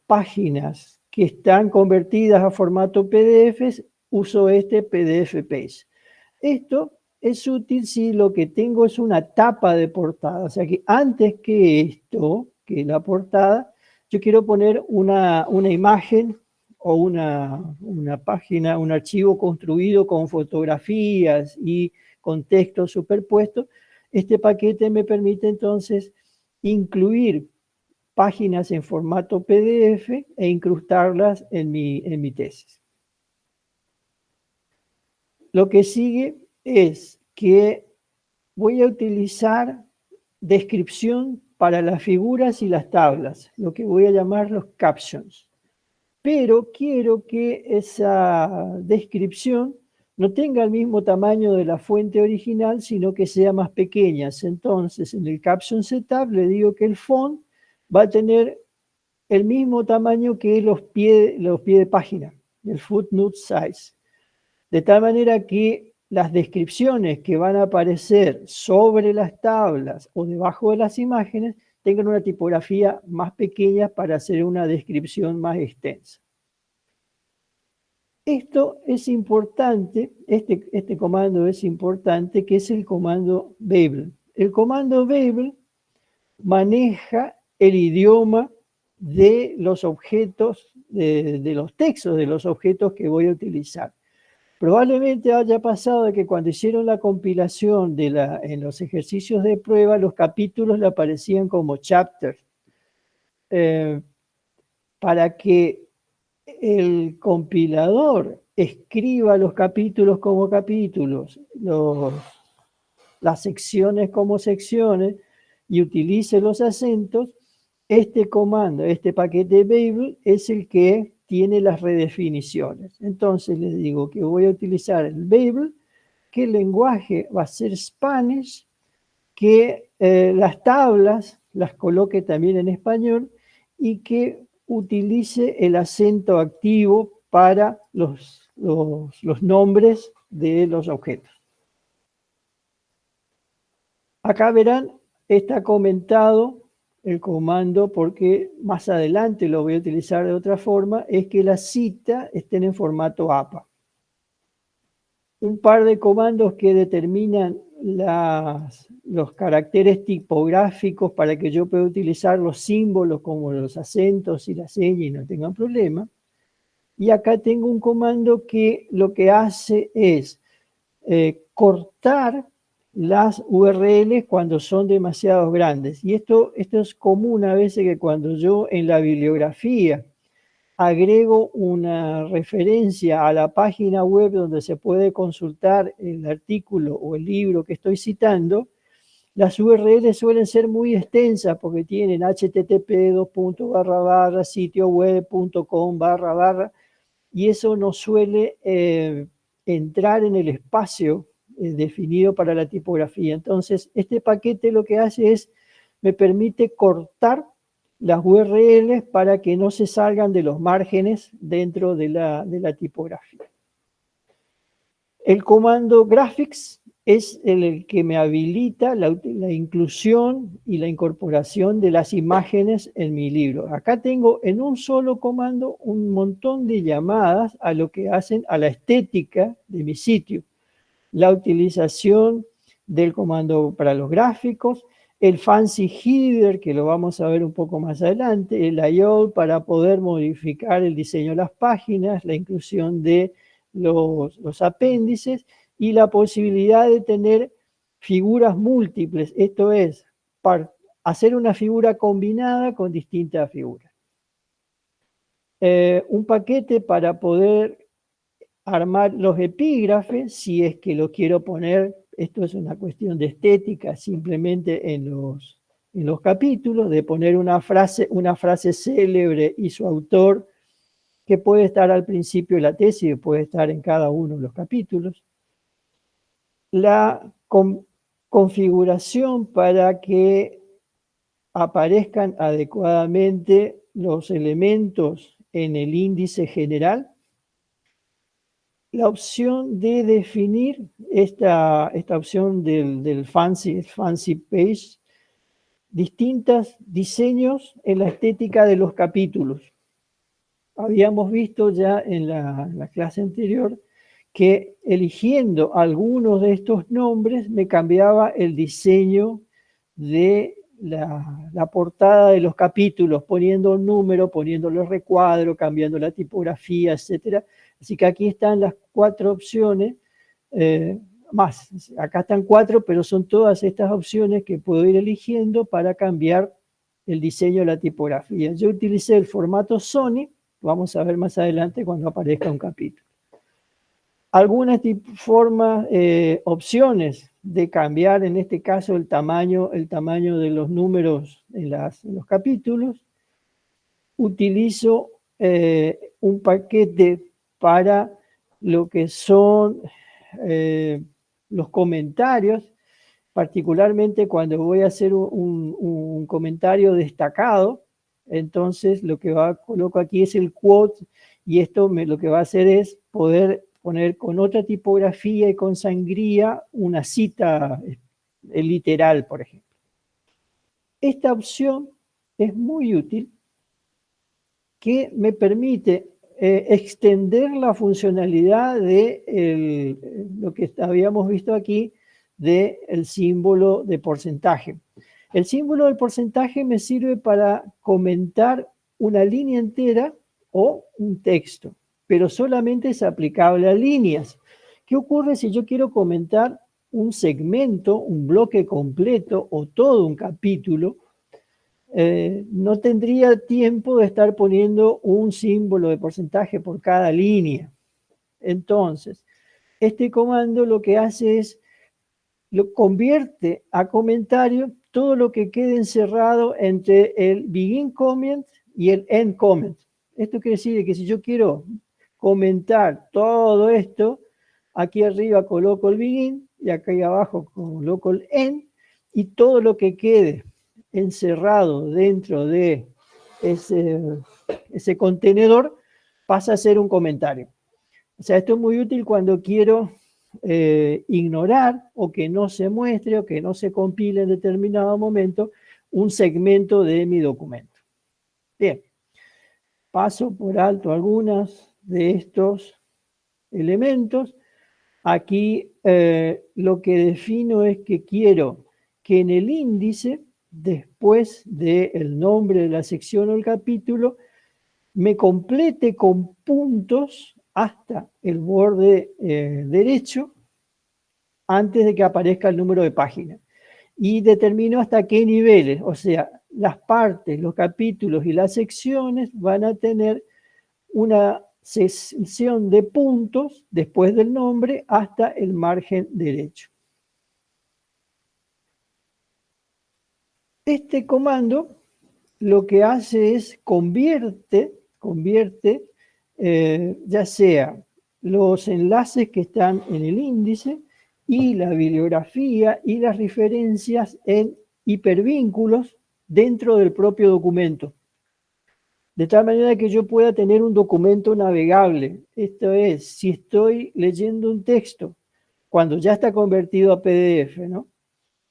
páginas que están convertidas a formato PDF, uso este PDF Page. Esto es útil si lo que tengo es una tapa de portada, o sea que antes que esto, que la portada, yo quiero poner una imagen o una página, un archivo construido con fotografías y con texto superpuesto. Este paquete me permite entonces incluir páginas en formato PDF e incrustarlas en mi tesis. Lo que sigue es que voy a utilizar descripción para las figuras y las tablas, lo que voy a llamar los captions. Pero quiero que esa descripción no tenga el mismo tamaño de la fuente original, sino que sea más pequeña. Entonces, en el caption setup le digo que el font va a tener el mismo tamaño que los pies de página, el footnote size. De tal manera que las descripciones que van a aparecer sobre las tablas o debajo de las imágenes tengan una tipografía más pequeña para hacer una descripción más extensa. Esto es importante, este comando es importante, que es el comando Babel. El comando Babel maneja el idioma de los objetos, de los textos de los objetos que voy a utilizar. Probablemente haya pasado de que cuando hicieron la compilación en los ejercicios de prueba, los capítulos le aparecían como chapters. Para que el compilador escriba los capítulos como capítulos, las secciones como secciones, y utilice los acentos, este comando, este paquete Babel es el que tiene las redefiniciones. Entonces les digo que voy a utilizar el Babel, que el lenguaje va a ser Spanish, que las tablas las coloque también en español y que utilice el acento activo para los nombres de los objetos. Acá verán, está comentado el comando, porque más adelante lo voy a utilizar de otra forma, es que las citas estén en formato APA. Un par de comandos que determinan los caracteres tipográficos para que yo pueda utilizar los símbolos como los acentos y las señas y no tengan problema. Y acá tengo un comando que lo que hace es cortar las URLs cuando son demasiado grandes. Y esto es común a veces, que cuando yo en la bibliografía agrego una referencia a la página web donde se puede consultar el artículo o el libro que estoy citando, las URLs suelen ser muy extensas porque tienen http://sitioweb.com// y eso no suele entrar en el espacio definido para la tipografía. Entonces, este paquete lo que hace es, me permite cortar las URLs para que no se salgan de los márgenes dentro de la tipografía. El comando graphics es el que me habilita la inclusión y la incorporación de las imágenes en mi libro. Acá tengo en un solo comando un montón de llamadas a lo que hacen a la estética de mi sitio. La utilización del comando para los gráficos, el fancy header, que lo vamos a ver un poco más adelante, el layout para poder modificar el diseño de las páginas, la inclusión de los apéndices y la posibilidad de tener figuras múltiples, esto es, hacer una figura combinada con distintas figuras. Un paquete para poder armar los epígrafes, si es que lo quiero poner, esto es una cuestión de estética, simplemente en los capítulos, de poner una frase célebre y su autor, que puede estar al principio de la tesis, puede estar en cada uno de los capítulos. La configuración para que aparezcan adecuadamente los elementos en el índice general. La opción de definir esta opción del fancy page, distintos diseños en la estética de los capítulos. Habíamos visto ya en la clase anterior que eligiendo algunos de estos nombres me cambiaba el diseño de la portada de los capítulos, poniendo un número, poniéndole recuadro, cambiando la tipografía, etc. Así que aquí están las 4 opciones, más, acá están 4, pero son todas estas opciones que puedo ir eligiendo para cambiar el diseño de la tipografía. Yo utilicé el formato Sony, vamos a ver más adelante cuando aparezca un capítulo. Algunas opciones de cambiar, en este caso, el tamaño de los números en los capítulos. Utilizo un paquete para lo que son los comentarios, particularmente cuando voy a hacer un comentario destacado. Entonces lo que coloco aquí es el quote, y esto lo que va a hacer es poder poner con otra tipografía y con sangría una cita literal, por ejemplo. Esta opción es muy útil, que me permite extender la funcionalidad de lo que habíamos visto aquí del símbolo de porcentaje. El símbolo del porcentaje me sirve para comentar una línea entera o un texto, pero solamente es aplicable a líneas. ¿Qué ocurre si yo quiero comentar un segmento, un bloque completo o todo un capítulo? No tendría tiempo de estar poniendo un símbolo de porcentaje por cada línea. Entonces, este comando lo que hace es, lo convierte a comentario todo lo que quede encerrado entre el begin comment y el end comment. Esto quiere decir que si yo quiero comentar todo esto, aquí arriba coloco el begin y aquí abajo coloco el end, y todo lo que quede encerrado dentro de ese contenedor pasa a ser un comentario. O sea, esto es muy útil cuando quiero ignorar o que no se muestre o que no se compile en determinado momento un segmento de mi documento. Bien, paso por alto algunos de estos elementos. Aquí lo que defino es que quiero que en el índice, después del nombre de la sección o el capítulo, me complete con puntos hasta el borde derecho antes de que aparezca el número de página. Y determino hasta qué niveles, o sea, las partes, los capítulos y las secciones van a tener una sección de puntos después del nombre hasta el margen derecho. Este comando lo que hace es convierte ya sea los enlaces que están en el índice y la bibliografía y las referencias en hipervínculos dentro del propio documento. De tal manera que yo pueda tener un documento navegable. Esto es, si estoy leyendo un texto cuando ya está convertido a PDF, ¿no?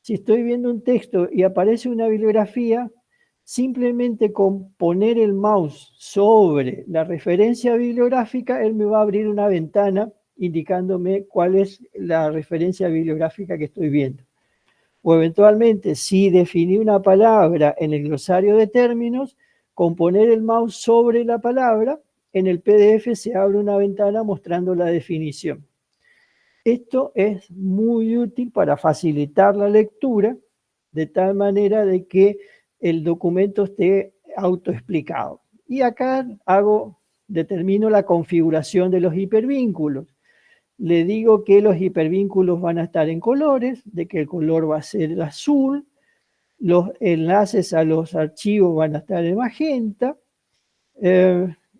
Si estoy viendo un texto y aparece una bibliografía, simplemente con poner el mouse sobre la referencia bibliográfica, él me va a abrir una ventana indicándome cuál es la referencia bibliográfica que estoy viendo. O eventualmente, si definí una palabra en el glosario de términos, con poner el mouse sobre la palabra, en el PDF se abre una ventana mostrando la definición. Esto es muy útil para facilitar la lectura, de tal manera de que el documento esté autoexplicado. Y acá determino la configuración de los hipervínculos. Le digo que los hipervínculos van a estar en colores, de que el color va a ser el azul, los enlaces a los archivos van a estar en magenta,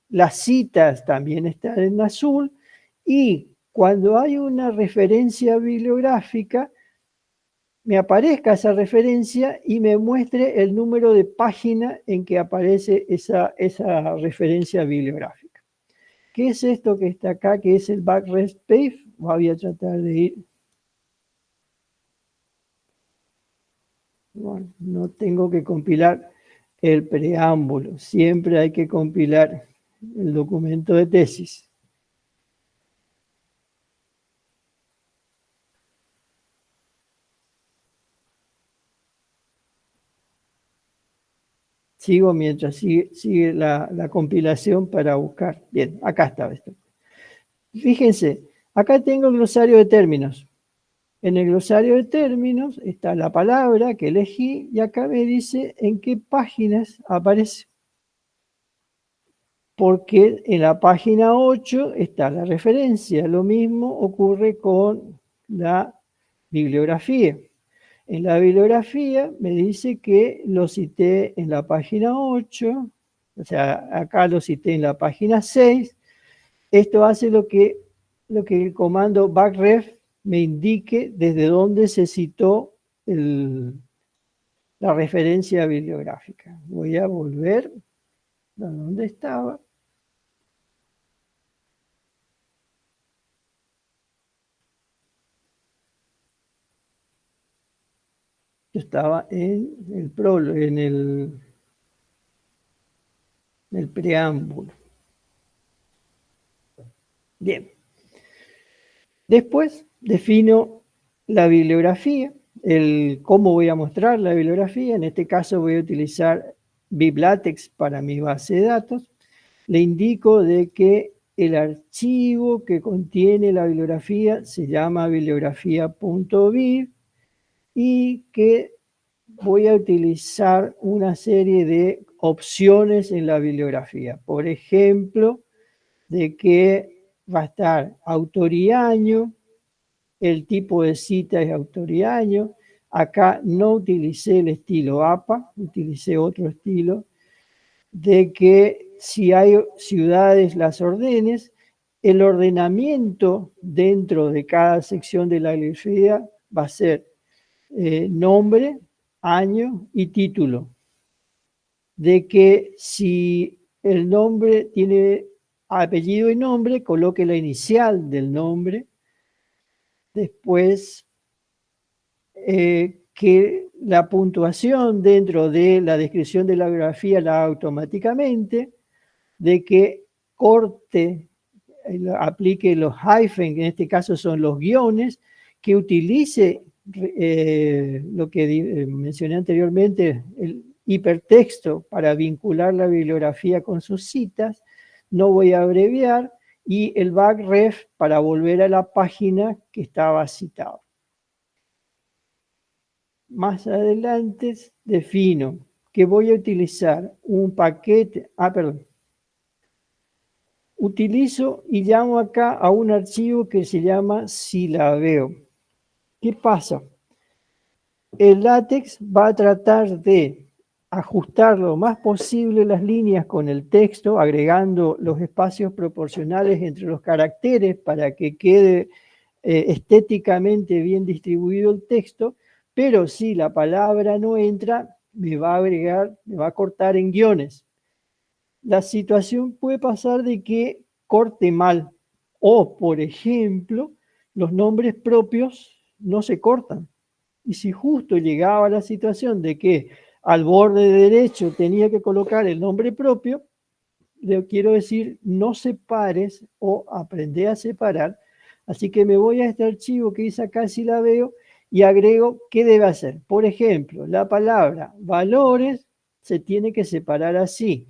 las citas también están en azul, y cuando hay una referencia bibliográfica, me aparezca esa referencia y me muestre el número de página en que aparece esa referencia bibliográfica. ¿Qué es esto que está acá, que es el backrest page? Voy a tratar de ir. Bueno, no tengo que compilar el preámbulo, siempre hay que compilar el documento de tesis. Sigo mientras sigue la compilación para buscar. Bien, acá está esto. Fíjense, acá tengo el glosario de términos. En el glosario de términos está la palabra que elegí y acá me dice en qué páginas aparece. Porque en la página 8 está la referencia. Lo mismo ocurre con la bibliografía. En la bibliografía me dice que lo cité en la página 8, o sea, acá lo cité en la página 6. Esto hace lo que el comando backref me indique desde dónde se citó la referencia bibliográfica. Voy a volver a donde estaba. Yo estaba en el prólogo, en el preámbulo. Bien. Después defino la bibliografía, cómo voy a mostrar la bibliografía. En este caso voy a utilizar BibLatex para mi base de datos. Le indico de que el archivo que contiene la bibliografía se llama bibliografía.bib y que voy a utilizar una serie de opciones en la bibliografía. Por ejemplo, de que va a estar autor y año, el tipo de cita es autor y año. Acá no utilicé el estilo APA, utilicé otro estilo, de que si hay ciudades las ordenes, el ordenamiento dentro de cada sección de la bibliografía va a ser nombre, año y título. De que si el nombre tiene apellido y nombre, coloque la inicial del nombre. Después, que la puntuación dentro de la descripción de la bibliografía la haga automáticamente, de que corte, aplique los hyphens, que en este caso son los guiones, que utilice lo que mencioné anteriormente, el hipertexto para vincular la bibliografía con sus citas. No voy a abreviar, y el backref para volver a la página que estaba citada. Más adelante defino que voy a utilizar un paquete, utilizo y llamo acá a un archivo que se llama silabeo. ¿Qué pasa? El LaTeX va a tratar de ajustar lo más posible las líneas con el texto, agregando los espacios proporcionales entre los caracteres para que quede estéticamente bien distribuido el texto, pero si la palabra no entra, me va a cortar en guiones. La situación puede pasar de que corte mal, o por ejemplo, los nombres propios no se cortan. Y si justo llegaba la situación de que al borde derecho tenía que colocar el nombre propio, le quiero decir, no separes o aprende a separar. Así que me voy a este archivo que dice acá, si la veo, y agrego qué debe hacer. Por ejemplo, la palabra valores se tiene que separar así,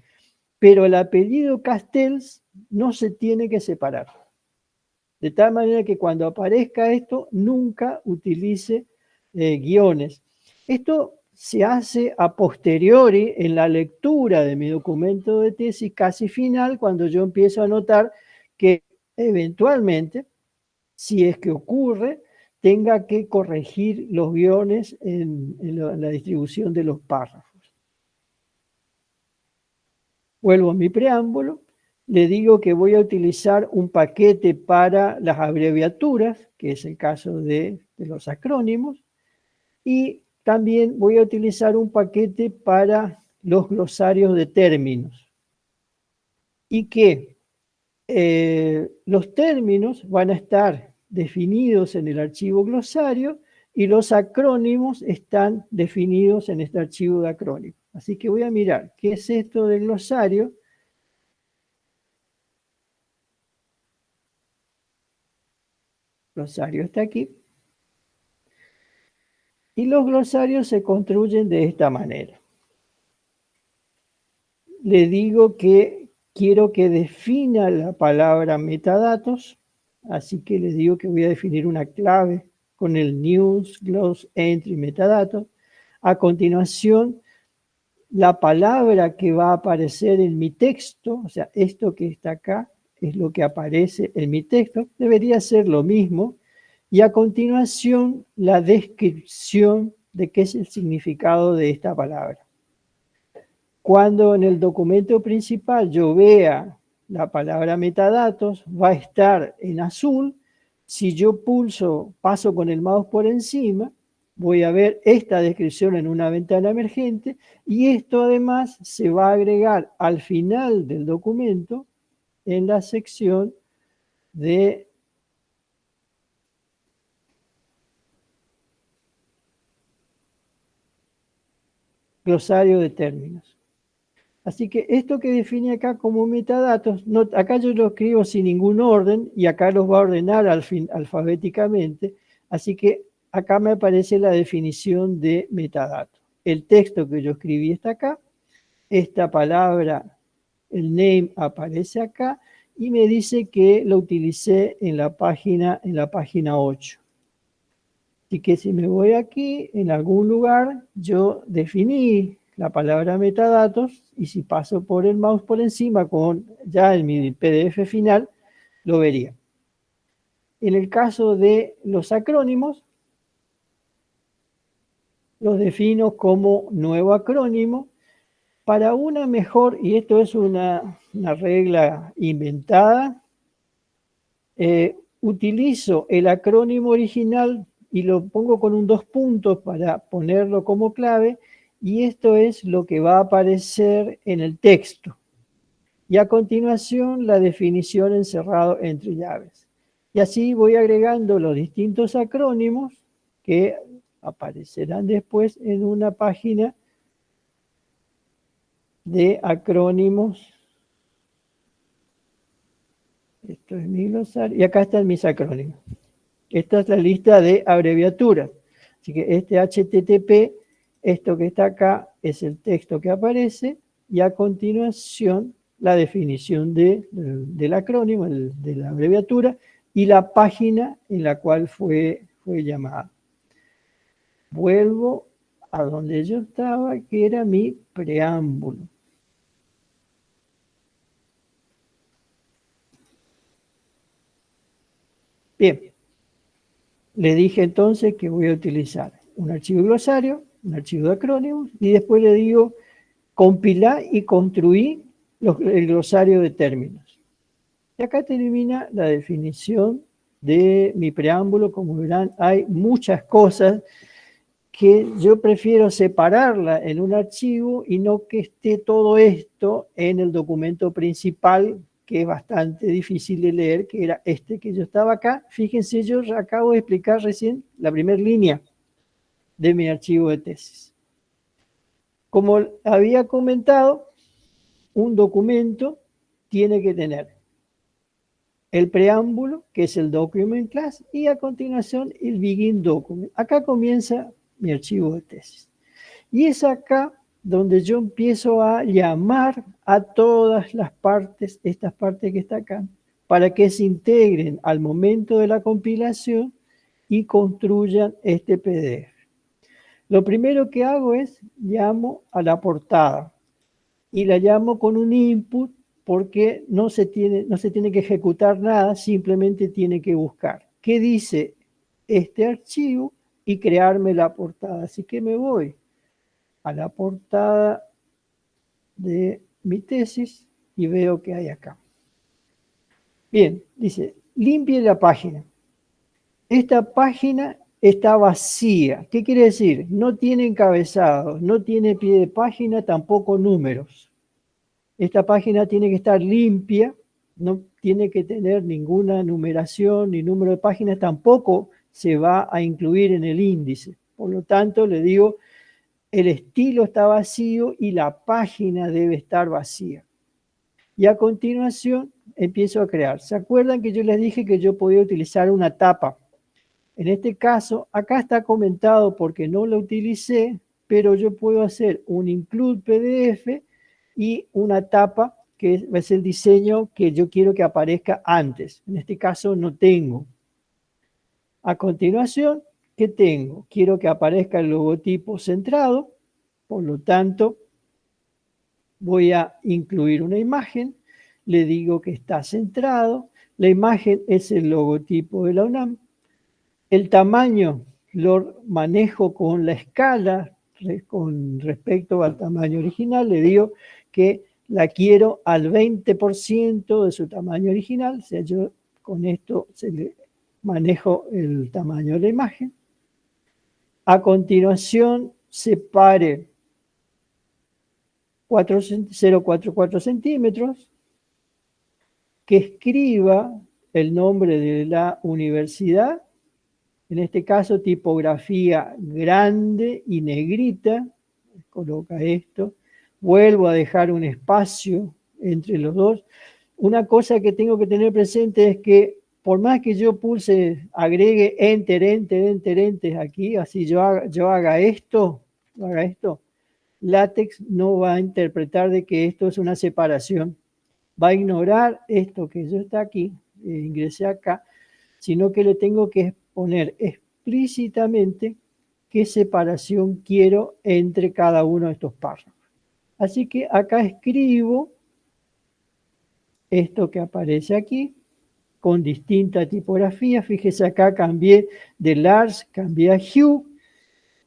pero el apellido Castells no se tiene que separar. De tal manera que cuando aparezca esto, nunca utilice guiones. Esto se hace a posteriori en la lectura de mi documento de tesis casi final, cuando yo empiezo a notar que eventualmente, si es que ocurre, tenga que corregir los guiones en la distribución de los párrafos. Vuelvo a mi preámbulo, le digo que voy a utilizar un paquete para las abreviaturas, que es el caso de los acrónimos, y también voy a utilizar un paquete para los glosarios de términos. Y que los términos van a estar definidos en el archivo glosario y los acrónimos están definidos en este archivo de acrónimos. Así que voy a mirar qué es esto del glosario. Glosario está aquí. Y los glosarios se construyen de esta manera. Le digo que quiero que defina la palabra metadatos, así que le digo que voy a definir una clave con el news, gloss, entry, metadatos. A continuación, la palabra que va a aparecer en mi texto, o sea, esto que está acá es lo que aparece en mi texto, debería ser lo mismo. Y a continuación, la descripción de qué es el significado de esta palabra. Cuando en el documento principal yo vea la palabra metadatos, va a estar en azul. Si yo paso con el mouse por encima, voy a ver esta descripción en una ventana emergente, y esto además se va a agregar al final del documento en la sección de glosario de términos. Así que esto que define acá como metadatos, acá yo lo escribo sin ningún orden y acá los va a ordenar alfabéticamente. Así que acá me aparece la definición de metadatos. El texto que yo escribí está acá, esta palabra, el name, aparece acá y me dice que lo utilicé en la página 8. Así que si me voy aquí, en algún lugar, yo definí la palabra metadatos, y si paso por el mouse por encima, ya en mi PDF final, lo vería. En el caso de los acrónimos, los defino como nuevo acrónimo. Para una mejor, y esto es una regla inventada, utilizo el acrónimo original y lo pongo con un 2 puntos para ponerlo como clave, y esto es lo que va a aparecer en el texto. Y a continuación la definición encerrado entre llaves. Y así voy agregando los distintos acrónimos que aparecerán después en una página de acrónimos. Esto es mi glosario y acá están mis acrónimos. Esta es la lista de abreviaturas. Así que este HTTP, esto que está acá, es el texto que aparece, y a continuación la definición del acrónimo, de la abreviatura, y la página en la cual fue llamada. Vuelvo a donde yo estaba, que era mi preámbulo. Bien. Le dije entonces que voy a utilizar un archivo glosario, un archivo de acrónimos, y después le digo compilar y construir el glosario de términos. Y acá termina la definición de mi preámbulo. Como verán, hay muchas cosas que yo prefiero separarla en un archivo y no que esté todo esto en el documento principal que es bastante difícil de leer, que era este que yo estaba acá. Fíjense, yo acabo de explicar recién la primera línea de mi archivo de tesis. Como había comentado, un documento tiene que tener el preámbulo, que es el document class, y a continuación el begin document. Acá comienza mi archivo de tesis. Y es acá donde yo empiezo a llamar a todas las partes, estas partes que están acá, para que se integren al momento de la compilación y construyan este PDF. Lo primero que hago es llamo a la portada y la llamo con un input porque no se tiene que ejecutar nada, simplemente tiene que buscar qué dice este archivo y crearme la portada. Así que me voy a la portada de mi tesis y veo que hay acá. Bien, dice, limpie la página. Esta página está vacía. ¿Qué quiere decir? No tiene encabezado, no tiene pie de página, tampoco números. Esta página tiene que estar limpia, no tiene que tener ninguna numeración ni número de páginas, tampoco se va a incluir en el índice. Por lo tanto, le digo, el estilo está vacío y la página debe estar vacía. Y a continuación empiezo a crear. ¿Se acuerdan que yo les dije que yo podía utilizar una tapa? En este caso, acá está comentado porque no lo utilicé, pero yo puedo hacer un include PDF y una tapa que es el diseño que yo quiero que aparezca antes. En este caso no tengo. A continuación, ¿qué tengo? Quiero que aparezca el logotipo centrado, por lo tanto, voy a incluir una imagen, le digo que está centrado, la imagen es el logotipo de la UNAM, el tamaño lo manejo con la escala con respecto al tamaño original, le digo que la quiero al 20% de su tamaño original, o sea, yo con esto manejo el tamaño de la imagen. A continuación, separe 0,44 centímetros, que escriba el nombre de la universidad, en este caso tipografía grande y negrita, coloca esto, vuelvo a dejar un espacio entre los dos. Una cosa que tengo que tener presente es que por más que yo agregue enter aquí, así yo haga esto, LaTeX no va a interpretar de que esto es una separación, va a ignorar esto que yo está aquí, ingresé acá, sino que le tengo que poner explícitamente qué separación quiero entre cada uno de estos párrafos. Así que acá escribo esto que aparece aquí, con distinta tipografía. Fíjese acá cambié de large, cambié a Hue,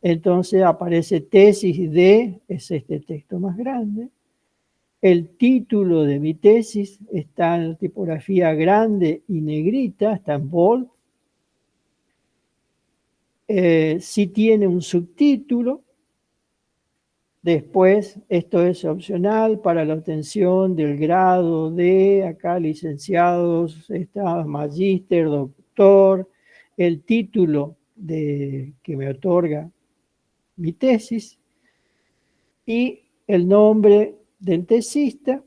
entonces aparece tesis de, es este texto más grande. El título de mi tesis está en tipografía grande y negrita, está en bold. Si tiene un subtítulo, después esto es opcional para la obtención del grado de, acá licenciados, está magíster, doctor, el título que me otorga mi tesis y el nombre del tesista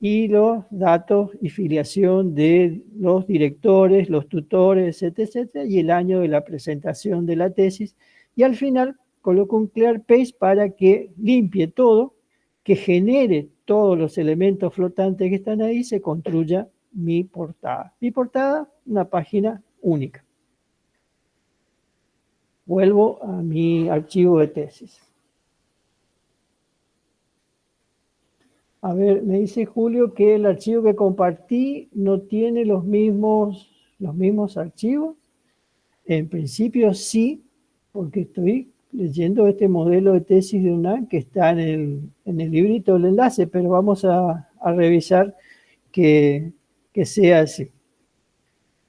y los datos y filiación de los directores, los tutores, etcétera, y el año de la presentación de la tesis. Y al final coloco un clear page para que limpie todo, que genere todos los elementos flotantes que están ahí, se construya mi portada. Mi portada, una página única. Vuelvo a mi archivo de tesis. A ver, me dice Julio que el archivo que compartí no tiene los mismos archivos. En principio sí, porque estoy leyendo este modelo de tesis de UNAM que está en el librito del enlace, pero vamos a revisar que sea así.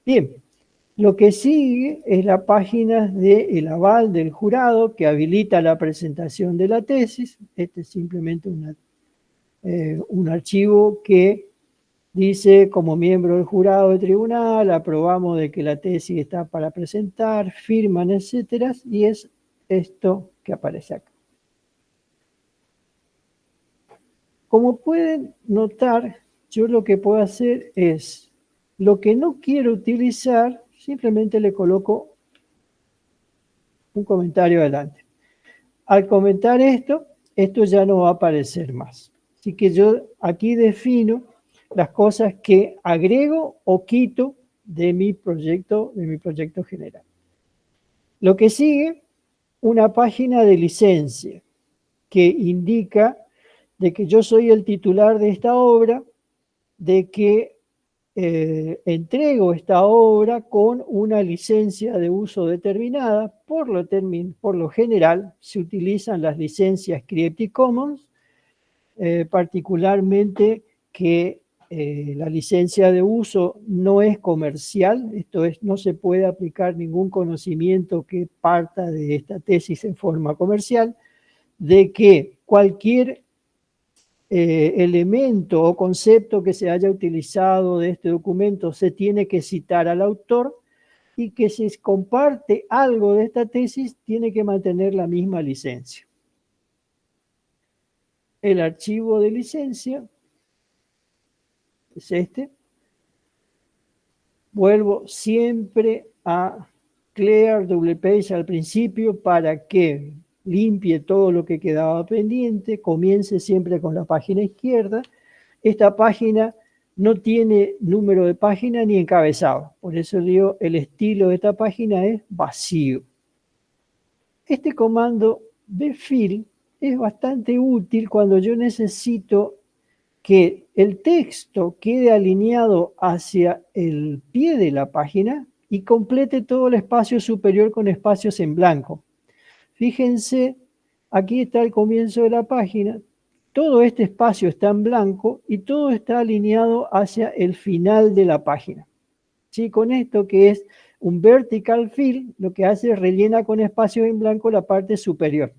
Bien, lo que sigue es la página del aval del jurado que habilita la presentación de la tesis. Este es simplemente un archivo que Dice, como miembro del jurado de tribunal, aprobamos de que la tesis está para presentar, firman, etcétera, y es esto que aparece acá. Como pueden notar, yo lo que puedo hacer es, lo que no quiero utilizar, simplemente le coloco un comentario adelante. Al comentar esto, esto ya no va a aparecer más. Así que yo aquí defino las cosas que agrego o quito de mi proyecto general. Lo que sigue, una página de licencia que indica de que yo soy el titular de esta obra, de que entrego esta obra con una licencia de uso determinada. Por lo general se utilizan las licencias Creative Commons, particularmente que la licencia de uso no es comercial, esto es, no se puede aplicar ningún conocimiento que parta de esta tesis en forma comercial, de que cualquier elemento o concepto que se haya utilizado de este documento se tiene que citar al autor, y que si comparte algo de esta tesis tiene que mantener la misma licencia. El archivo de licencia es este. Vuelvo siempre a clear double page al principio para que limpie todo lo que quedaba pendiente, comience siempre con la página izquierda. Esta página no tiene número de página ni encabezado, por eso digo, el estilo de esta página es vacío. Este comando de fill es bastante útil cuando yo necesito que el texto quede alineado hacia el pie de la página y complete todo el espacio superior con espacios en blanco. Fíjense, aquí está el comienzo de la página, todo este espacio está en blanco y todo está alineado hacia el final de la página. ¿Sí? Con esto, que es un vertical fill, lo que hace es rellena con espacios en blanco la parte superior.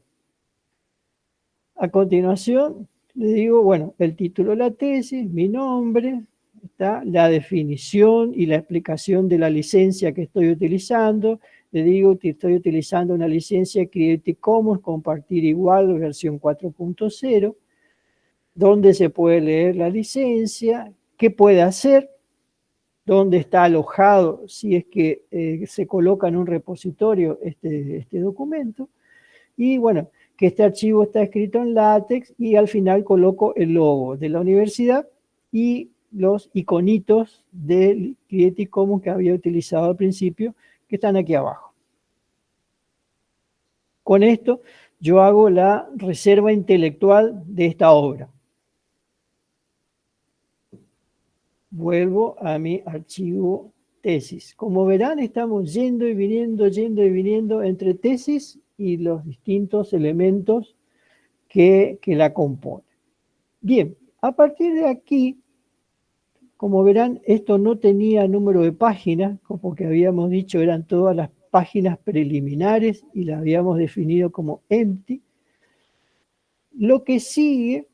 A continuación, le digo, bueno, el título de la tesis, mi nombre, está la definición y la explicación de la licencia que estoy utilizando. Le digo que estoy utilizando una licencia Creative Commons, compartir igual, versión 4.0, donde se puede leer la licencia, qué puede hacer, dónde está alojado, si es que se coloca en un repositorio este documento. Y bueno, que este archivo está escrito en LaTeX, y al final coloco el logo de la universidad y los iconitos del Creative Commons que había utilizado al principio, que están aquí abajo. Con esto yo hago la reserva intelectual de esta obra. Vuelvo a mi archivo tesis. Como verán, estamos yendo y viniendo entre tesis y los distintos elementos que la componen. Bien, a partir de aquí, como verán, esto no tenía número de páginas, como que habíamos dicho, eran todas las páginas preliminares y las habíamos definido como empty. Lo que sigue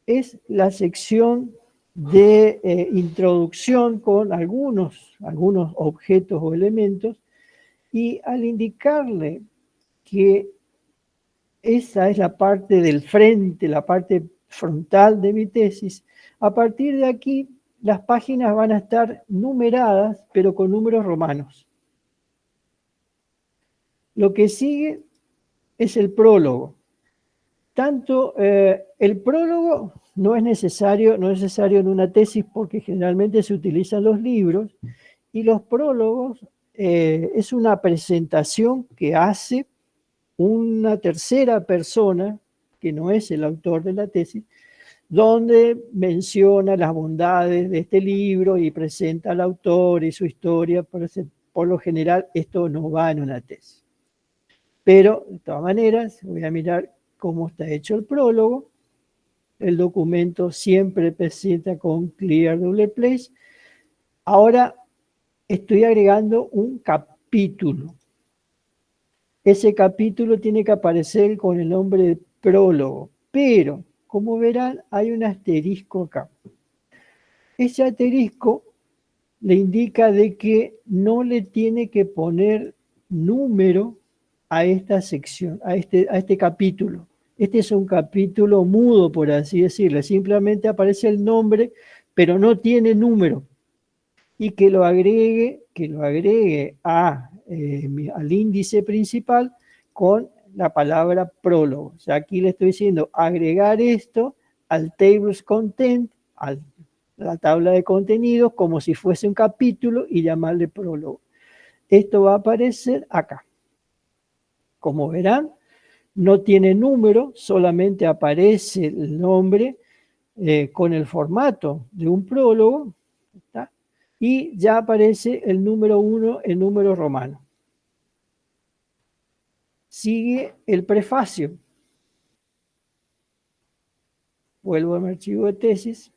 es la sección de introducción con algunos objetos o elementos, y al indicarle que esa es la parte del frente, la parte frontal de mi tesis, a partir de aquí las páginas van a estar numeradas, pero con números romanos. Lo que sigue es el prólogo. Tanto el prólogo no es necesario en una tesis, porque generalmente se utilizan los libros, y los prólogos es una presentación que hace una tercera persona, que no es el autor de la tesis, donde menciona las bondades de este libro y presenta al autor y su historia. Por lo general esto no va en una tesis. Pero, de todas maneras, voy a mirar cómo está hecho el prólogo. El documento siempre presenta con clear double place. Ahora estoy agregando un capítulo. Ese capítulo tiene que aparecer con el nombre de prólogo, pero como verán hay un asterisco acá. ese asterisco le indica de que no le tiene que poner número a esta sección, a este capítulo. Este es un capítulo mudo, por así decirlo. Simplemente aparece el nombre, pero no tiene número. Y que lo agregue al índice principal con la palabra prólogo. O sea, aquí le estoy diciendo agregar esto al tables content, a la tabla de contenidos, como si fuese un capítulo y llamarle prólogo. Esto va a aparecer acá. Como verán, no tiene número, solamente aparece el nombre con el formato de un prólogo, ¿está? Y ya aparece el número 1 en número romano. Sigue el prefacio. Vuelvo a mi archivo de tesis.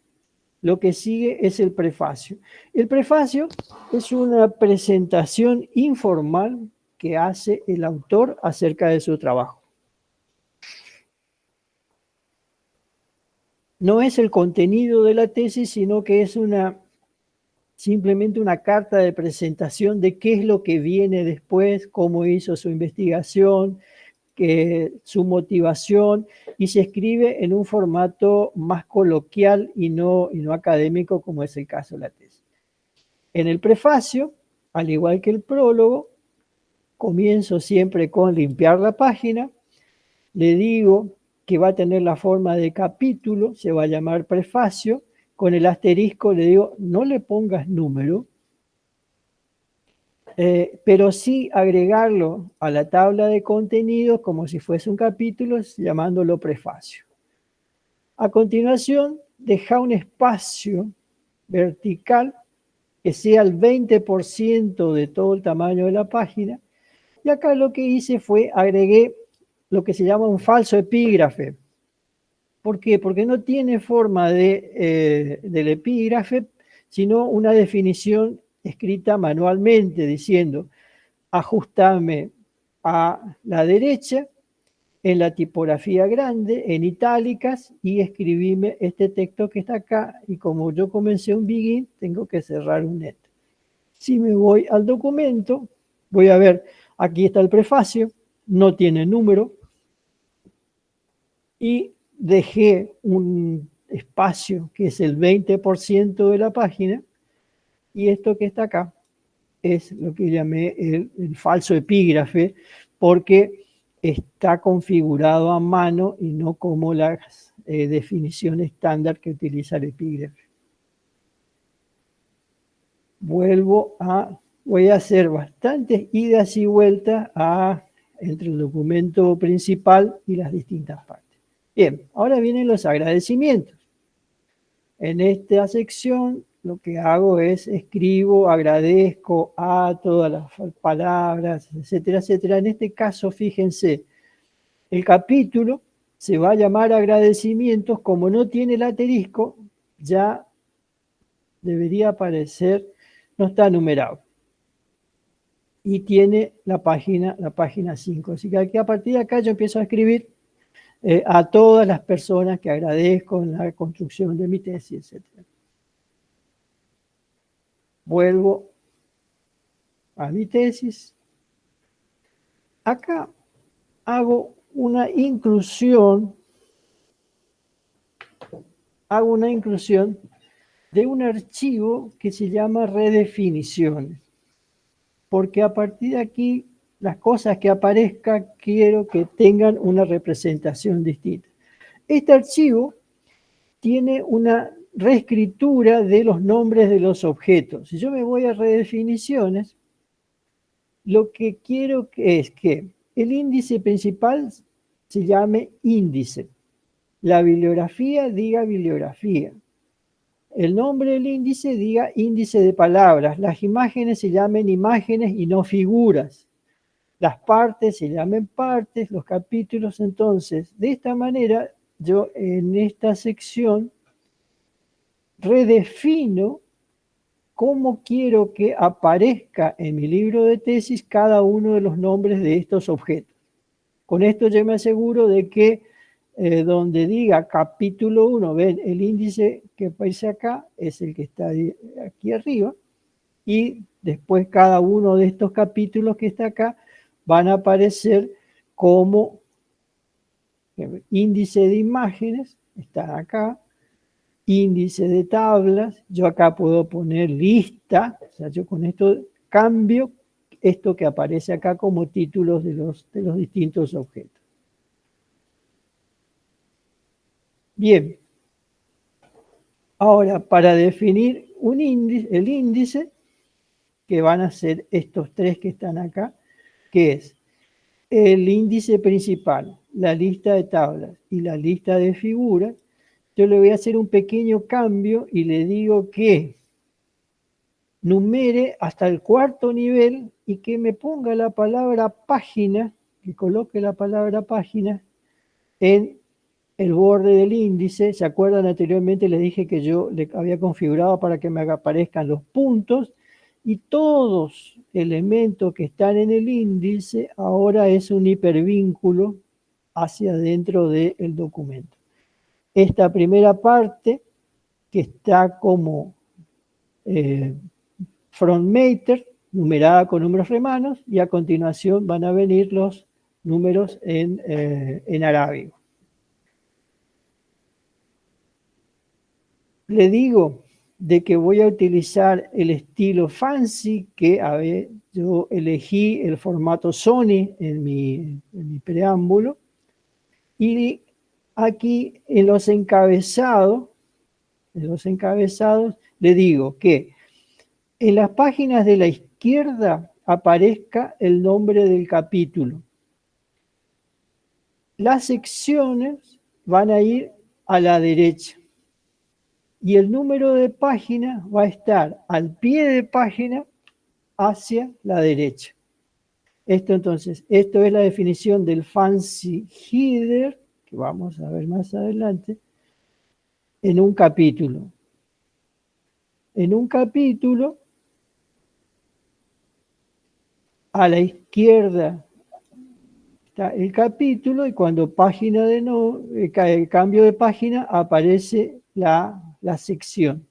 Lo que sigue es el prefacio. El prefacio es una presentación informal que hace el autor acerca de su trabajo. No es el contenido de la tesis, sino que es simplemente una carta de presentación de qué es lo que viene después, cómo hizo su investigación, su motivación, y se escribe en un formato más coloquial y no académico, como es el caso de la tesis. En el prefacio, al igual que el prólogo, comienzo siempre con limpiar la página, le digo que va a tener la forma de capítulo, se va a llamar prefacio, con el asterisco le digo, no le pongas número, pero sí agregarlo a la tabla de contenidos como si fuese un capítulo, llamándolo prefacio. A continuación, deja un espacio vertical que sea el 20% de todo el tamaño de la página, y acá lo que hice fue agregué lo que se llama un falso epígrafe. ¿Por qué? Porque no tiene forma del epígrafe, sino una definición escrita manualmente, diciendo, ajustame a la derecha, en la tipografía grande, en itálicas, y escribime este texto que está acá, y como yo comencé un begin, tengo que cerrar un net. Si me voy al documento, voy a ver, aquí está el prefacio, no tiene número, y dejé un espacio que es el 20% de la página, y esto que está acá es lo que llamé el falso epígrafe, porque está configurado a mano y no como la definición estándar que utiliza el epígrafe. Voy a hacer bastantes idas y vueltas entre el documento principal y las distintas partes. Bien, ahora vienen los agradecimientos. En esta sección lo que hago es escribo, agradezco a todas las palabras, etcétera, etcétera. En este caso, fíjense, el capítulo se va a llamar agradecimientos, como no tiene el asterisco, ya debería aparecer, no está numerado. Y tiene la página 5. Así que aquí, a partir de acá yo empiezo a escribir a todas las personas que agradezco en la construcción de mi tesis, etc. Vuelvo a mi tesis. Acá hago una inclusión de un archivo que se llama redefiniciones, porque a partir de aquí las cosas que aparezcan quiero que tengan una representación distinta. Este archivo tiene una reescritura de los nombres de los objetos. Si yo me voy a redefiniciones, lo que quiero es que el índice principal se llame índice, la bibliografía diga bibliografía, el nombre del índice diga índice de palabras, las imágenes se llamen imágenes y no figuras, las partes se llamen partes, los capítulos. Entonces, de esta manera, yo en esta sección redefino cómo quiero que aparezca en mi libro de tesis cada uno de los nombres de estos objetos. Con esto yo me aseguro de que donde diga capítulo 1, ven, el índice que aparece acá es el que está aquí arriba, y después cada uno de estos capítulos que está acá van a aparecer como índice de imágenes, está acá, índice de tablas, yo acá puedo poner lista, o sea, yo con esto cambio esto que aparece acá como títulos de los distintos objetos. Bien, ahora para definir un índice, el índice, que van a ser estos tres que están acá, que es el índice principal, la lista de tablas y la lista de figuras, yo le voy a hacer un pequeño cambio y le digo que numere hasta el cuarto nivel y que me ponga la palabra página, que coloque la palabra página en el borde del índice. ¿Se acuerdan? Anteriormente les dije que yo le había configurado para que me aparezcan los puntos, y todos elementos que están en el índice ahora es un hipervínculo hacia dentro del documento. Esta primera parte, que está como frontmater, numerada con números romanos, y a continuación van a venir los números en arábigo. Le digo de que voy a utilizar el estilo fancy, que a ver, yo elegí el formato Sony en mi preámbulo, y aquí en los encabezados le digo que en las páginas de la izquierda aparezca el nombre del capítulo. Las secciones van a ir a la derecha y el número de página va a estar al pie de página hacia la derecha. Esto es la definición del fancy header, que vamos a ver más adelante, en un capítulo. En un capítulo, a la izquierda está el capítulo, y cuando el cambio de página, aparece la sección.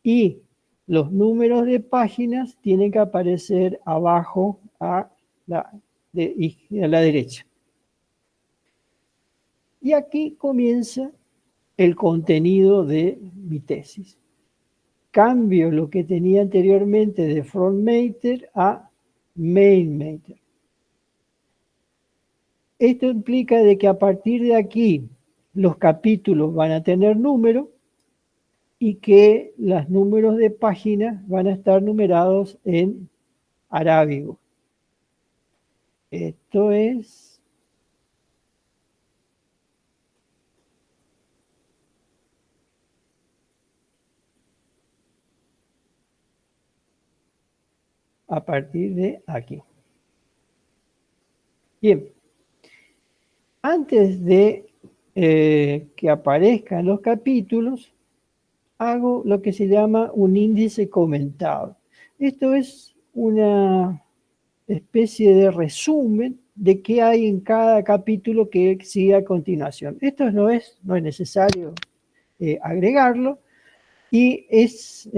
Y los números de páginas tienen que aparecer abajo a la derecha. Y aquí comienza el contenido de mi tesis. Cambio lo que tenía anteriormente de frontmater a mainmater. Esto implica de que a partir de aquí los capítulos van a tener número y que los números de páginas van a estar numerados en arábigo. Esto es a partir de aquí. Bien, antes de que aparezcan los capítulos, hago lo que se llama un índice comentado. Esto es una especie de resumen de qué hay en cada capítulo que sigue a continuación. Esto no es necesario agregarlo, y es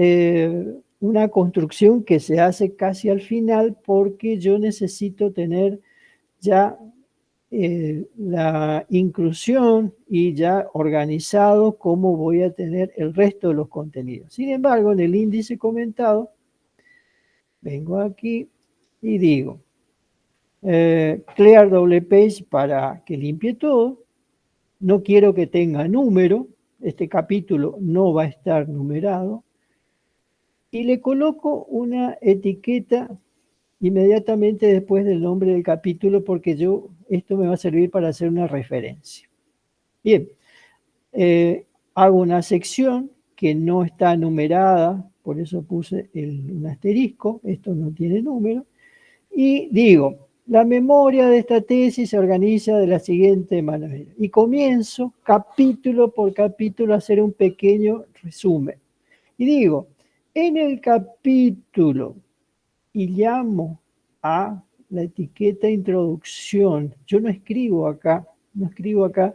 una construcción que se hace casi al final, porque yo necesito tener ya la inclusión y ya organizado cómo voy a tener el resto de los contenidos. Sin embargo, en el índice comentado, vengo aquí y digo clear double page para que limpie todo. No quiero que tenga número, este capítulo no va a estar numerado, y le coloco una etiqueta inmediatamente después del nombre del capítulo, porque esto me va a servir para hacer una referencia. Bien, hago una sección que no está numerada, por eso puse un asterisco, esto no tiene número, y digo, la memoria de esta tesis se organiza de la siguiente manera, y comienzo capítulo por capítulo a hacer un pequeño resumen. Y digo, en el capítulo, y llamo a la etiqueta introducción. Yo no escribo acá no escribo acá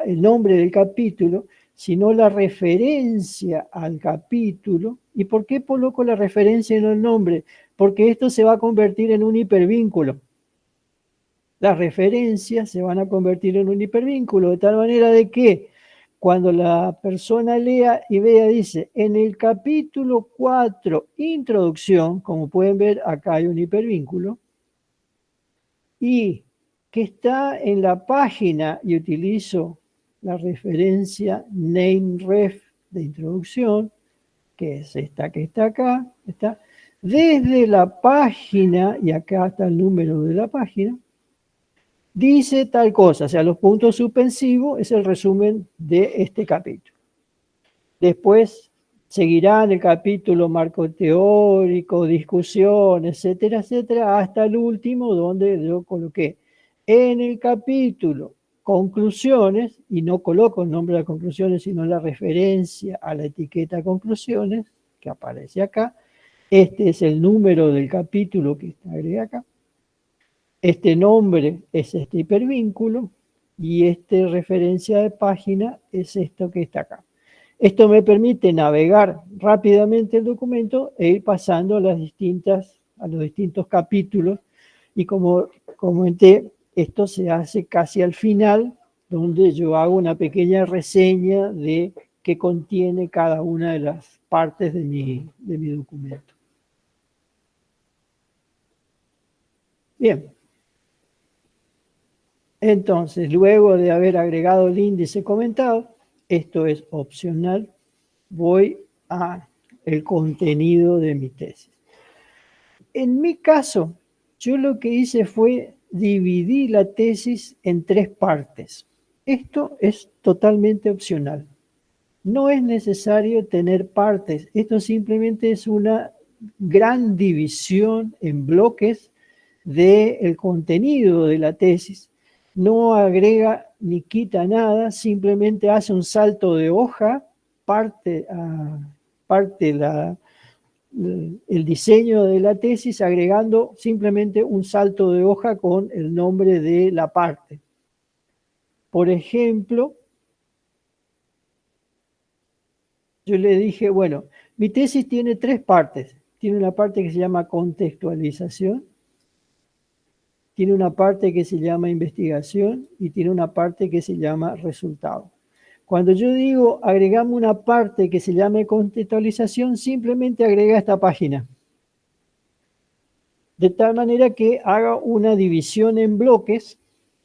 el nombre del capítulo, sino la referencia al capítulo. ¿Y por qué coloco la referencia y no el nombre? Porque esto se va a convertir en un hipervínculo. Las referencias se van a convertir en un hipervínculo, de tal manera de que cuando la persona lea y vea, dice, en el capítulo 4, introducción, como pueden ver, acá hay un hipervínculo, y que está en la página, y utilizo la referencia nameref de introducción, que es esta que está acá, está desde la página, y acá está el número de la página, dice tal cosa, o sea, los puntos suspensivos es el resumen de este capítulo. Después seguirán el capítulo marco teórico, discusión, etcétera, etcétera, hasta el último donde yo coloqué en el capítulo conclusiones, y no coloco el nombre de las conclusiones, sino la referencia a la etiqueta conclusiones, que aparece acá. Este es el número del capítulo que está agregado acá. Este nombre es este hipervínculo y esta referencia de página es esto que está acá. Esto me permite navegar rápidamente el documento e ir pasando a los distintos capítulos, y como comenté, esto se hace casi al final, donde yo hago una pequeña reseña de qué contiene cada una de las partes de mi documento. Bien. Entonces, luego de haber agregado el índice comentado, esto es opcional, voy a el contenido de mi tesis. En mi caso, yo lo que hice fue dividir la tesis en 3 partes. Esto es totalmente opcional. No es necesario tener partes. Esto simplemente es una gran división en bloques del contenido de la tesis. No agrega ni quita nada, simplemente hace un salto de hoja, parte el diseño de la tesis agregando simplemente un salto de hoja con el nombre de la parte. Por ejemplo, yo le dije, bueno, mi tesis tiene 3 partes. Tiene una parte que se llama contextualización, tiene una parte que se llama investigación y tiene una parte que se llama resultado. Cuando yo digo agregamos una parte que se llame contextualización, simplemente agrega esta página. De tal manera que haga una división en bloques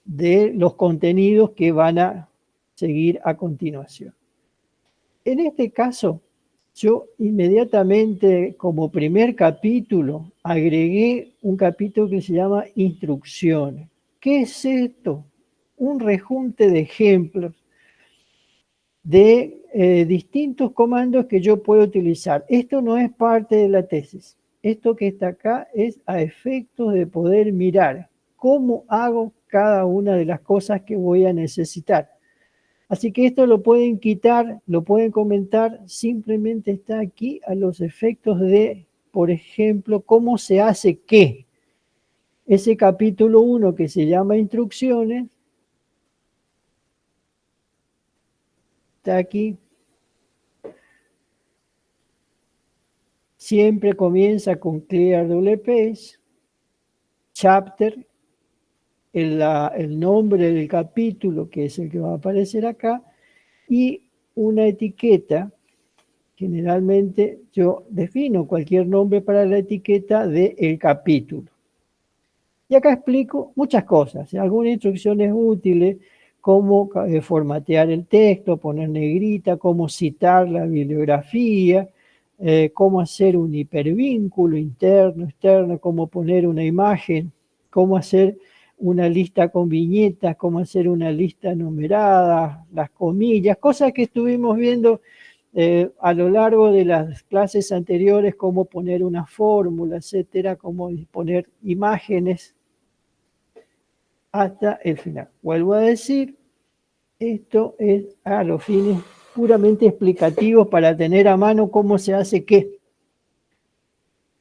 de los contenidos que van a seguir a continuación. En este caso, yo inmediatamente como primer capítulo agregué un capítulo que se llama instrucciones. ¿Qué es esto? Un rejunte de ejemplos de distintos comandos que yo puedo utilizar. Esto no es parte de la tesis. Esto que está acá es a efectos de poder mirar cómo hago cada una de las cosas que voy a necesitar. Así que esto lo pueden quitar, lo pueden comentar, simplemente está aquí a los efectos de, por ejemplo, cómo se hace qué. Ese capítulo 1 que se llama instrucciones, está aquí. Siempre comienza con clear double page, chapter, el nombre del capítulo, que es el que va a aparecer acá, y una etiqueta. Generalmente yo defino cualquier nombre para la etiqueta del capítulo. Y acá explico muchas cosas, algunas instrucciones útiles, cómo formatear el texto, poner negrita, cómo citar la bibliografía, cómo hacer un hipervínculo interno, externo, cómo poner una imagen, cómo hacer una lista con viñetas, cómo hacer una lista numerada, las comillas, cosas que estuvimos viendo a lo largo de las clases anteriores, cómo poner una fórmula, etcétera, cómo poner imágenes hasta el final. Vuelvo a decir, esto es a los fines puramente explicativos para tener a mano cómo se hace qué.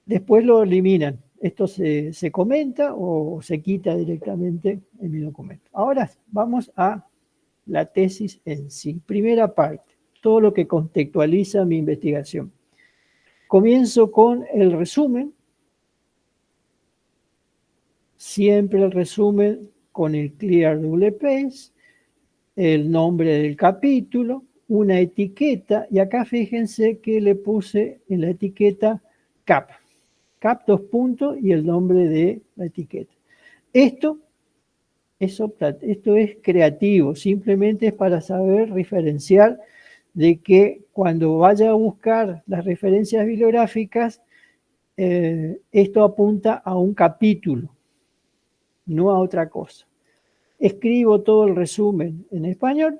Después lo eliminan. esto se comenta o se quita directamente en mi documento. Ahora vamos a la tesis en sí. Primera parte, todo lo que contextualiza mi investigación. Comienzo con el resumen. Siempre el resumen con el clear double paste, el nombre del capítulo, una etiqueta, y acá fíjense que le puse en la etiqueta cap 2 y el nombre de la etiqueta. Esto es creativo, simplemente es para saber diferenciar de que cuando vaya a buscar las referencias bibliográficas, esto apunta a un capítulo, no a otra cosa. Escribo todo el resumen en español,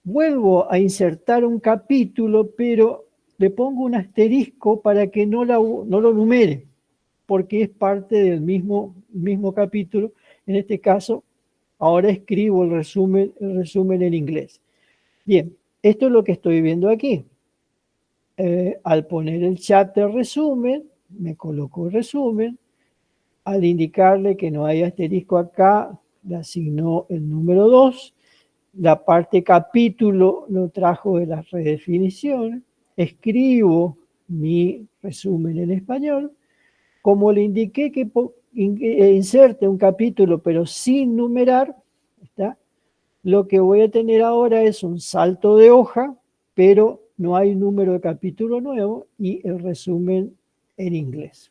vuelvo a insertar un capítulo, pero le pongo un asterisco para que no lo numere, porque es parte del mismo capítulo. En este caso, ahora escribo el resumen en inglés. Bien, esto es lo que estoy viendo aquí. Al poner el chapter resumen, me coloco el resumen. Al indicarle que no hay asterisco acá, le asignó el número 2. La parte capítulo lo trajo de las redefiniciones. Escribo mi resumen en español. Como le indiqué que inserte un capítulo pero sin numerar, ¿está? Lo que voy a tener ahora es un salto de hoja, pero no hay número de capítulo nuevo y el resumen en inglés.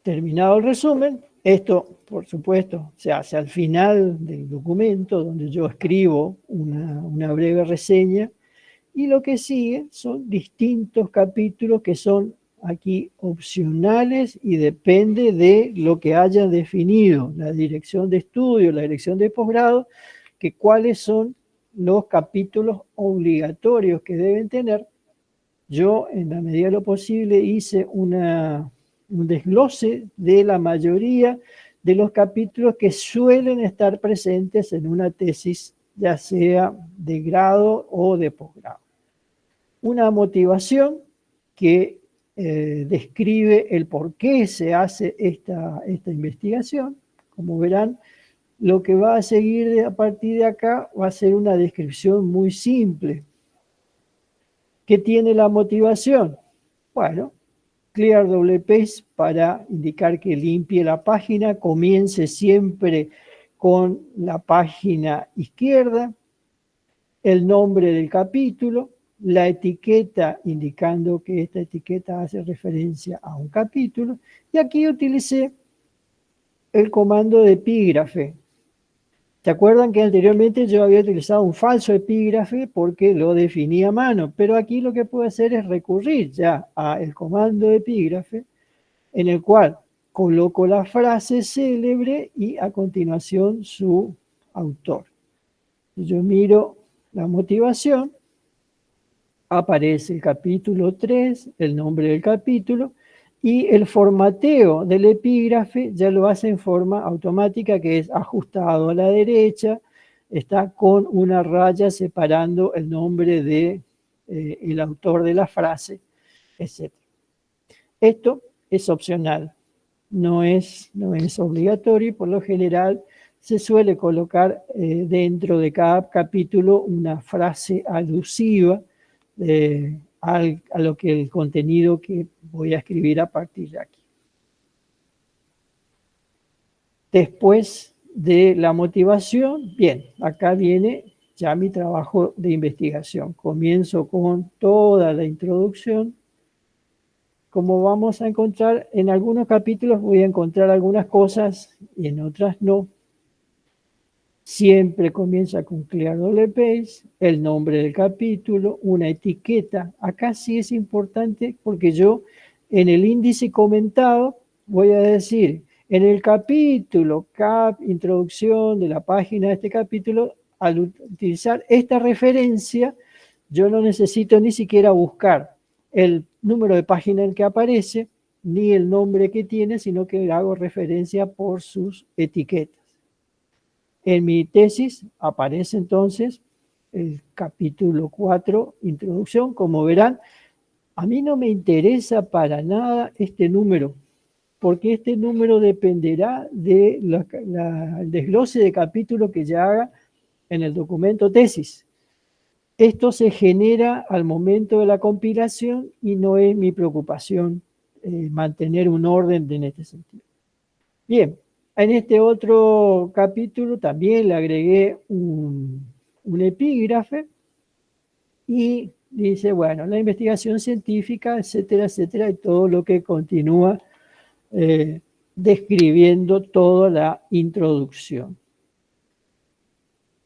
Terminado el resumen, esto, por supuesto, se hace al final del documento donde yo escribo una breve reseña, y lo que sigue son distintos capítulos que son aquí opcionales y depende de lo que haya definido la dirección de estudio, la dirección de posgrado, que cuáles son los capítulos obligatorios que deben tener. Yo, en la medida de lo posible, hice un desglose de la mayoría de los capítulos que suelen estar presentes en una tesis, ya sea de grado o de posgrado. Una motivación que describe el por qué se hace esta investigación. Como verán, lo que va a seguir a partir de acá va a ser una descripción muy simple. ¿Qué tiene la motivación? Bueno, clear double paste para indicar que limpie la página, comience siempre con la página izquierda, el nombre del capítulo, la etiqueta indicando que esta etiqueta hace referencia a un capítulo, y aquí utilicé el comando de epígrafe. ¿Se acuerdan que anteriormente yo había utilizado un falso epígrafe porque lo definía a mano? Pero aquí lo que puedo hacer es recurrir ya al comando de epígrafe, en el cual coloco la frase célebre y a continuación su autor. Yo miro la motivación, aparece el capítulo 3, el nombre del capítulo, y el formateo del epígrafe ya lo hace en forma automática, que es ajustado a la derecha, está con una raya separando el nombre de el autor de la frase, etc. Esto es opcional, no es obligatorio, y por lo general se suele colocar dentro de cada capítulo una frase alusiva a lo que el contenido que voy a escribir a partir de aquí. Después de la motivación, bien, acá viene ya mi trabajo de investigación. Comienzo con toda la introducción. Como vamos a encontrar, en algunos capítulos voy a encontrar algunas cosas y en otras no. Siempre comienza con clear double paste, el nombre del capítulo, una etiqueta. Acá sí es importante porque yo en el índice comentado voy a decir, en el capítulo cap, introducción de la página de este capítulo, al utilizar esta referencia, yo no necesito ni siquiera buscar el número de página en el que aparece, ni el nombre que tiene, sino que hago referencia por sus etiquetas. En mi tesis aparece entonces el capítulo 4, introducción. Como verán, A mí no me interesa para nada este número, porque este número dependerá del desglose de capítulo que ya haga en el documento tesis. Esto se genera al momento de la compilación y no es mi preocupación mantener un orden en este sentido. Bien, en este otro capítulo también le agregué un epígrafe y dice, bueno, la investigación científica, etcétera, etcétera, y todo lo que continúa describiendo toda la introducción.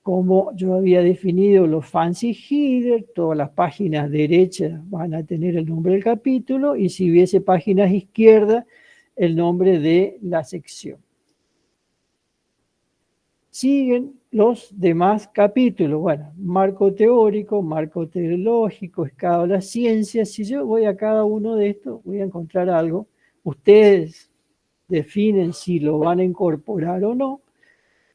Como yo había definido los fancy header, todas las páginas derechas van a tener el nombre del capítulo y si hubiese páginas izquierdas, el nombre de la sección. Siguen los demás capítulos. Bueno, marco teórico, marco teológico, escala de las ciencias. Si yo voy a cada uno de estos, voy a encontrar algo. Ustedes definen si lo van a incorporar o no.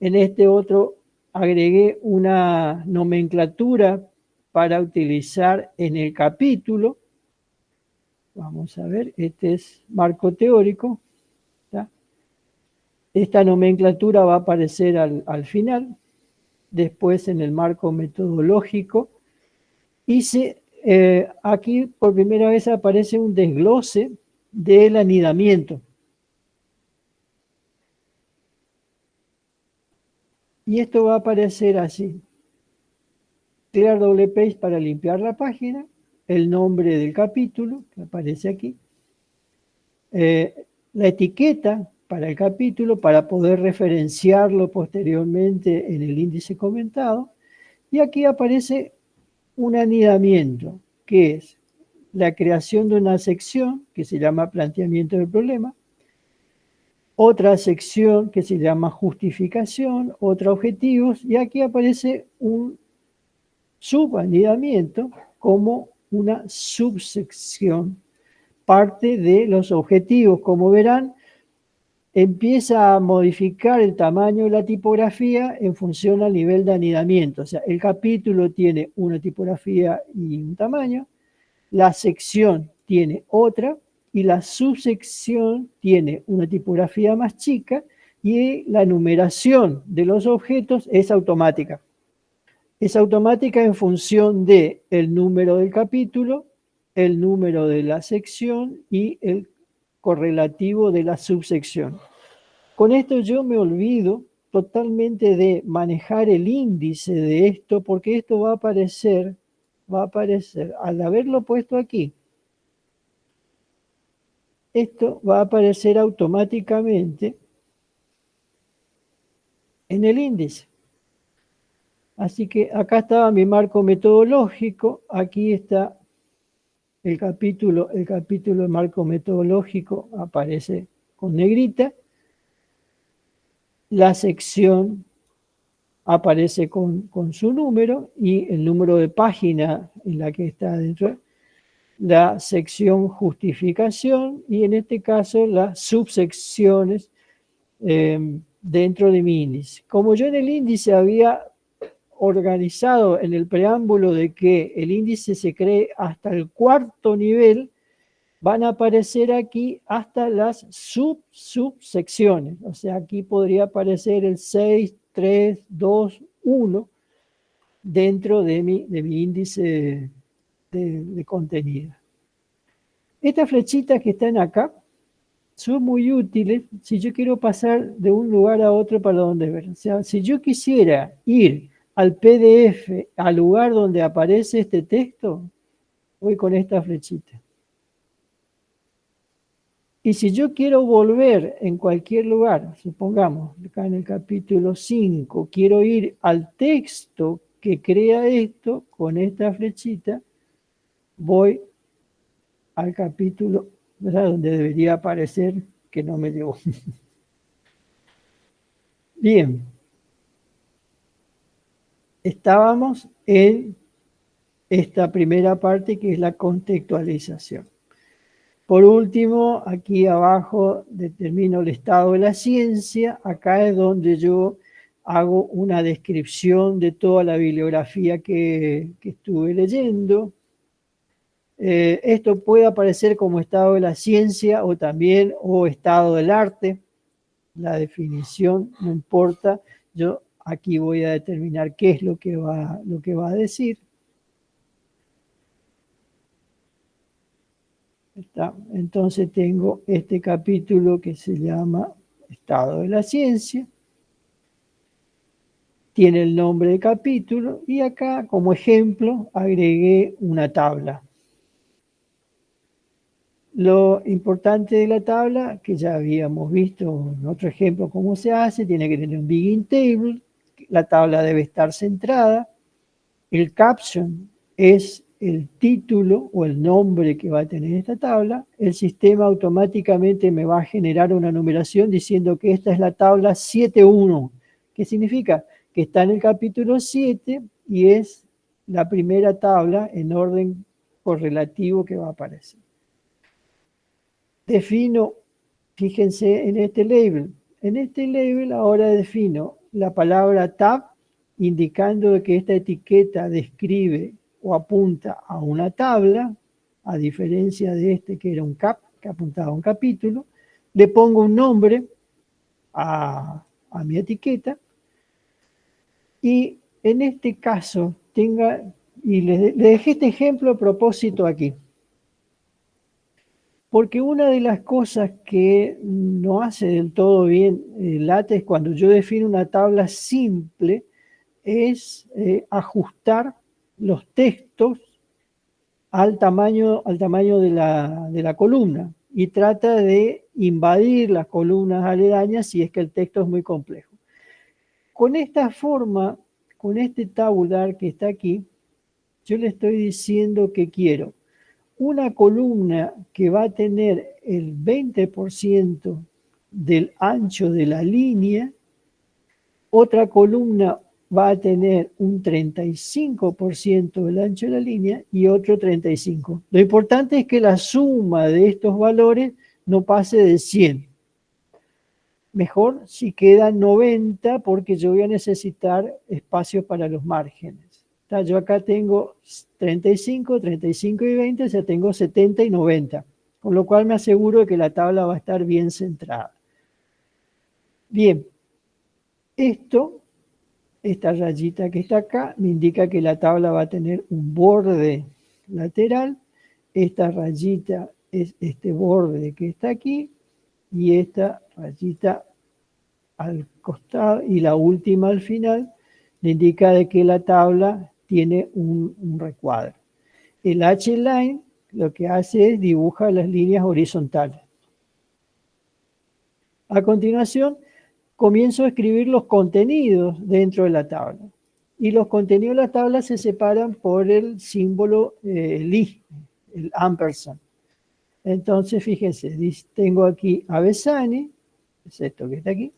En este otro agregué una nomenclatura para utilizar en el capítulo. Vamos a ver, este es marco teórico. ¿Está? Esta nomenclatura va a aparecer al final, después en el marco metodológico. Y aquí por primera vez aparece un desglose del anidamiento. Y esto va a aparecer así. Clear doble page para limpiar la página, el nombre del capítulo, que aparece aquí, la etiqueta para el capítulo, para poder referenciarlo posteriormente en el índice comentado, y aquí aparece un anidamiento, que es la creación de una sección, que se llama planteamiento del problema, otra sección que se llama justificación, otra objetivos, y aquí aparece un subanidamiento como una subsección, parte de los objetivos. Como verán, empieza a modificar el tamaño de la tipografía en función al nivel de anidamiento. O sea, el capítulo tiene una tipografía y un tamaño, la sección tiene otra y la subsección tiene una tipografía más chica y la numeración de los objetos es automática. Es automática en función de el número del capítulo, el número de la sección y el correlativo de la subsección. Con esto yo me olvido totalmente de manejar el índice de esto, porque esto va a aparecer al haberlo puesto aquí. Esto va a aparecer automáticamente en el índice. Así que acá estaba mi marco metodológico, aquí está el capítulo de marco metodológico aparece con negrita, la sección aparece con su número y el número de página en la que está dentro, la sección justificación y en este caso las subsecciones dentro de mi índice. Como yo en el índice había organizado en el preámbulo de que el índice se cree hasta el cuarto nivel, van a aparecer aquí hasta las subsecciones. O sea, aquí podría aparecer el 6, 3, 2, 1 dentro de mi índice de contenido. Estas flechitas que están acá son muy útiles si yo quiero pasar de un lugar a otro para donde ver. O sea, si yo quisiera ir al PDF, al lugar donde aparece este texto, voy con esta flechita. Y si yo quiero volver en cualquier lugar, supongamos, acá en el capítulo 5, quiero ir al texto que crea esto, con esta flechita, voy al capítulo, ¿verdad?, donde debería aparecer que no me llevó. Bien. Estábamos en esta primera parte que es la contextualización. Por último, aquí abajo determino el estado de la ciencia. Acá es donde yo hago una descripción de toda la bibliografía que estuve leyendo. Esto puede aparecer como estado de la ciencia o también o estado del arte. La definición no importa. Yo aquí voy a determinar qué es lo que va a decir. ¿Está? Entonces tengo este capítulo que se llama Estado de la Ciencia. Tiene el nombre de capítulo y acá como ejemplo agregué una tabla. Lo importante de la tabla, que ya habíamos visto en otro ejemplo cómo se hace, tiene que tener un begin table, la tabla debe estar centrada, el caption es el título o el nombre que va a tener esta tabla, el sistema automáticamente me va a generar una numeración diciendo que esta es la tabla 7.1. ¿Qué significa? Que está en el capítulo 7 y es la primera tabla en orden correlativo que va a aparecer. Defino, fíjense en este label. En este label ahora defino la palabra tab, indicando que esta etiqueta describe o apunta a una tabla, a diferencia de este que era un cap, que apuntaba a un capítulo. Le pongo un nombre a mi etiqueta y en este caso le dejé este ejemplo a propósito aquí. Porque una de las cosas que no hace del todo bien LaTeX cuando yo defino una tabla simple es ajustar los textos al tamaño de la columna y trata de invadir las columnas aledañas si es que el texto es muy complejo. Con esta forma, con este tabular que está aquí, yo le estoy diciendo que quiero una columna que va a tener el 20% del ancho de la línea, otra columna va a tener un 35% del ancho de la línea y otro 35%. Lo importante es que la suma de estos valores no pase de 100. Mejor si queda 90 porque yo voy a necesitar espacio para los márgenes. Yo acá tengo 35, 35 y 20, o sea, tengo 70 y 90, con lo cual me aseguro de que la tabla va a estar bien centrada. Bien, esta rayita que está acá, me indica que la tabla va a tener un borde lateral, esta rayita es este borde que está aquí, y esta rayita al costado, y la última al final, le indica de que la tabla tiene un recuadro. El H-line lo que hace es dibujar las líneas horizontales. A continuación, comienzo a escribir los contenidos dentro de la tabla. Y los contenidos de la tabla se separan por el símbolo el ampersand. Entonces, fíjense, tengo aquí Avesani, es esto que está aquí.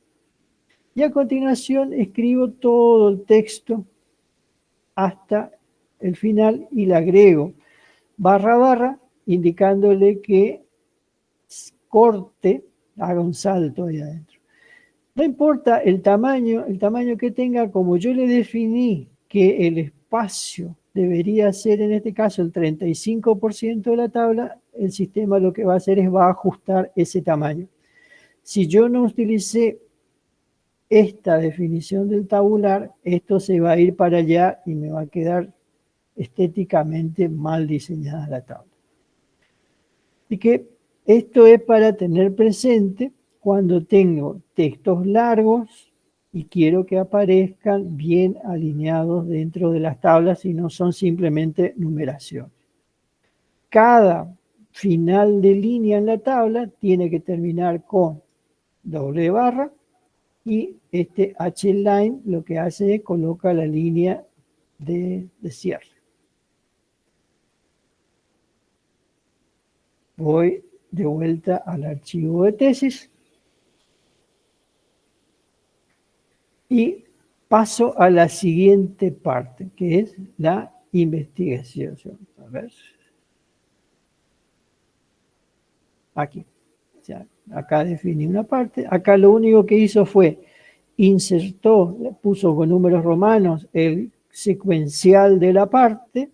Y a continuación escribo todo el texto hasta el final y le agrego barra barra, indicándole que corte, haga un salto ahí adentro. No importa el tamaño que tenga, como yo le definí que el espacio debería ser en este caso el 35% de la tabla, el sistema lo que va a hacer es va a ajustar ese tamaño. Si yo no utilicé esta definición del tabular, esto se va a ir para allá y me va a quedar estéticamente mal diseñada la tabla. Así que esto es para tener presente cuando tengo textos largos y quiero que aparezcan bien alineados dentro de las tablas y no son simplemente numeraciones. Cada final de línea en la tabla tiene que terminar con doble barra y este H-line lo que hace es coloca la línea de cierre. Voy de vuelta al archivo de tesis y paso a la siguiente parte, que es la investigación. A ver. Aquí. O sea, acá definí una parte. Acá lo único que hizo fue insertó, puso con números romanos el secuencial de la parte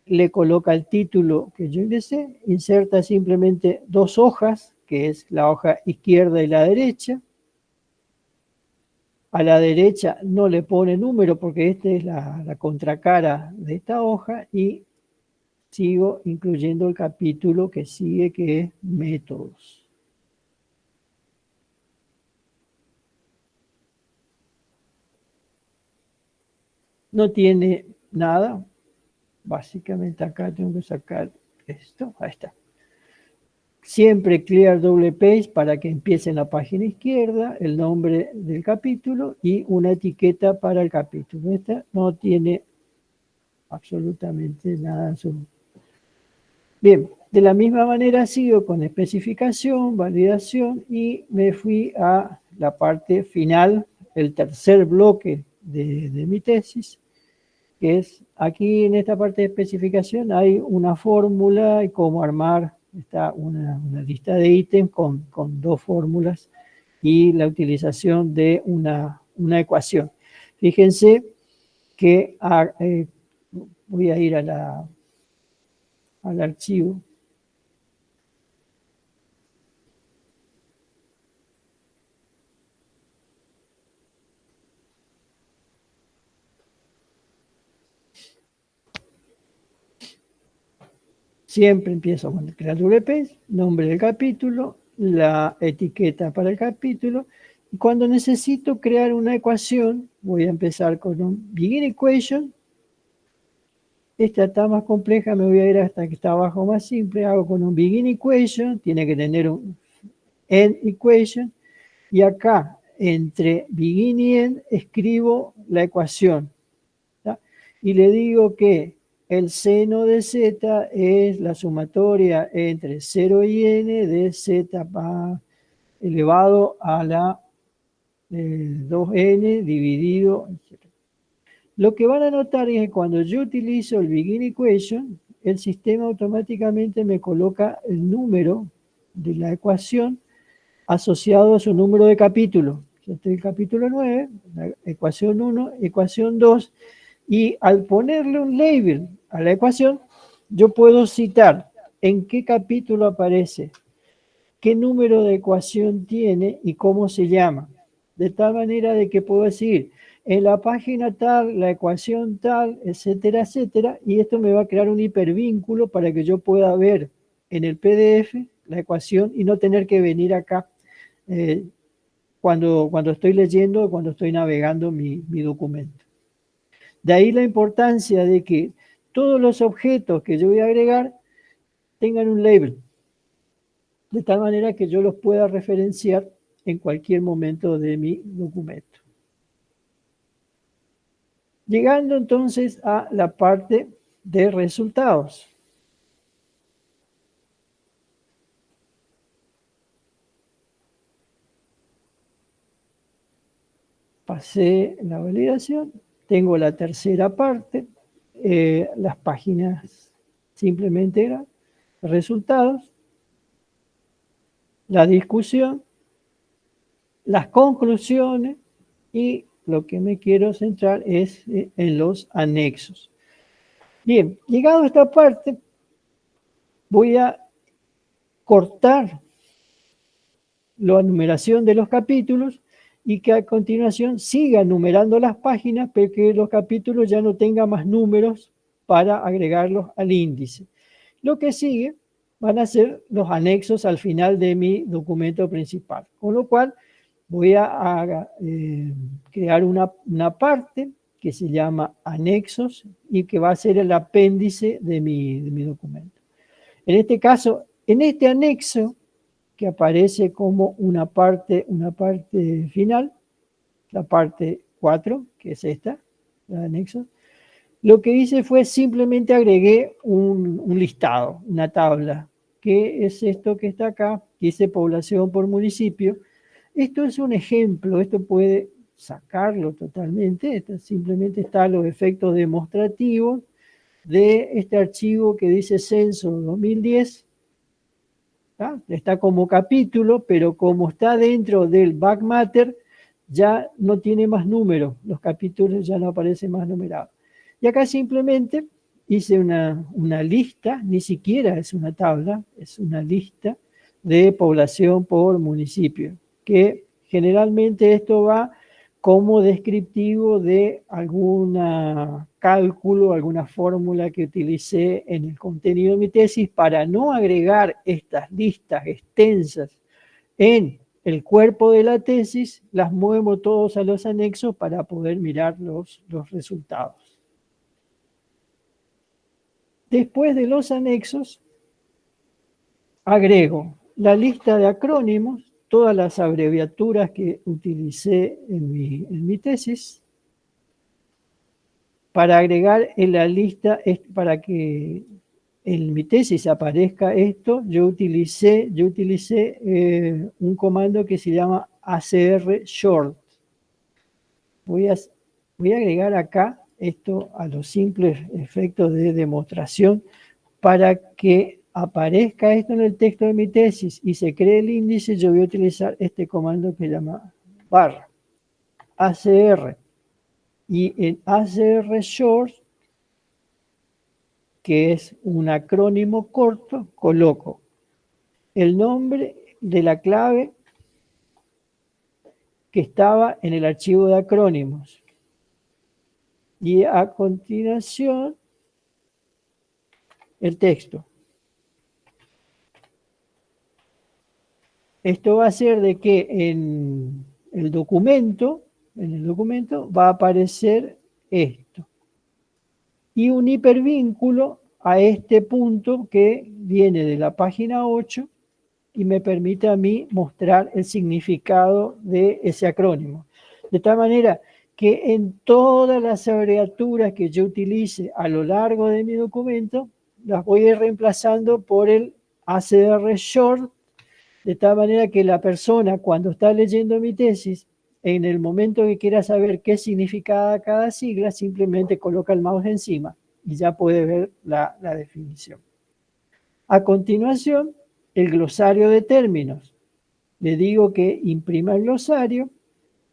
le coloca el título que yo ingresé, inserta simplemente 2 hojas, que es la hoja izquierda y la derecha. A la derecha no le pone número porque esta es la contracara de esta hoja y sigo incluyendo el capítulo que sigue, que es métodos. No tiene nada. Básicamente acá tengo que sacar esto. Ahí está. Siempre clear double page para que empiece en la página izquierda, el nombre del capítulo y una etiqueta para el capítulo. Esta no tiene absolutamente nada en su... Bien, de la misma manera sigo con especificación, validación y me fui a la parte final, el tercer bloque de mi tesis, que es aquí en esta parte de especificación hay una fórmula y cómo armar, está una lista de ítems con 2 fórmulas y la utilización de una ecuación. Fíjense que voy a ir al archivo. Siempre empiezo con el crear WP, nombre del capítulo, la etiqueta para el capítulo. Y cuando necesito crear una ecuación, voy a empezar con un begin equation. Esta está más compleja, me voy a ir hasta que está abajo más simple. Hago con un begin equation, tiene que tener un end equation. Y acá, entre begin y end, escribo la ecuación. ¿tá? Y le digo que el seno de z es la sumatoria entre 0 y n de z elevado a la 2n dividido. Lo que van a notar es que cuando yo utilizo el begin equation, el sistema automáticamente me coloca el número de la ecuación asociado a su número de capítulo. Este es el capítulo 9, la ecuación 1, ecuación 2, y al ponerle un label a la ecuación, yo puedo citar en qué capítulo aparece, qué número de ecuación tiene y cómo se llama. De tal manera de que puedo decir, en la página tal, la ecuación tal, etcétera, etcétera, y esto me va a crear un hipervínculo para que yo pueda ver en el PDF la ecuación y no tener que venir acá cuando estoy leyendo o cuando estoy navegando mi documento. De ahí la importancia de que todos los objetos que yo voy a agregar tengan un label, de tal manera que yo los pueda referenciar en cualquier momento de mi documento. Llegando entonces a la parte de resultados. Pasé la validación, tengo la tercera parte, las páginas simplemente eran resultados, la discusión, las conclusiones y lo que me quiero centrar es en los anexos. Bien, llegado a esta parte, voy a cortar la numeración de los capítulos y que a continuación siga numerando las páginas, pero que los capítulos ya no tengan más números para agregarlos al índice. Lo que sigue van a ser los anexos al final de mi documento principal, con lo cual voy a crear una parte que se llama anexos y que va a ser el apéndice de mi documento. En este caso, en este anexo que aparece como una parte final, la parte 4, que es esta, el anexo, lo que hice fue simplemente agregué un listado, una tabla, que es esto que está acá, que dice población por municipio. Esto es un ejemplo, esto puede sacarlo totalmente, esto simplemente está los efectos demostrativos de este archivo que dice censo 2010, ¿tá? Está como capítulo, pero como está dentro del backmatter, ya no tiene más números, los capítulos ya no aparecen más numerados. Y acá simplemente hice una lista, ni siquiera es una tabla, es una lista de población por municipio, que generalmente esto va como descriptivo de algún cálculo, alguna fórmula que utilicé en el contenido de mi tesis para no agregar estas listas extensas en el cuerpo de la tesis, las muevo todos a los anexos para poder mirar los resultados. Después de los anexos, agrego la lista de acrónimos, todas las abreviaturas que utilicé en mi tesis, para agregar en la lista, para que en mi tesis aparezca esto, yo utilicé un comando que se llama acr short. Voy a agregar acá esto a los simples efectos de demostración para que aparezca esto en el texto de mi tesis y se cree el índice. Yo voy a utilizar este comando que se llama barra acr, y en acr short, que es un acrónimo corto, coloco el nombre de la clave que estaba en el archivo de acrónimos. Y a continuación, el texto. Esto va a ser de que en el documento va a aparecer esto. Y un hipervínculo a este punto que viene de la página 8 y me permite a mí mostrar el significado de ese acrónimo. De tal manera que en todas las abreviaturas que yo utilice a lo largo de mi documento, las voy a ir reemplazando por el acr short, de tal manera que la persona, cuando está leyendo mi tesis, en el momento que quiera saber qué significa cada sigla, simplemente coloca el mouse encima y ya puede ver la definición. A continuación, el glosario de términos. Le digo que imprima el glosario,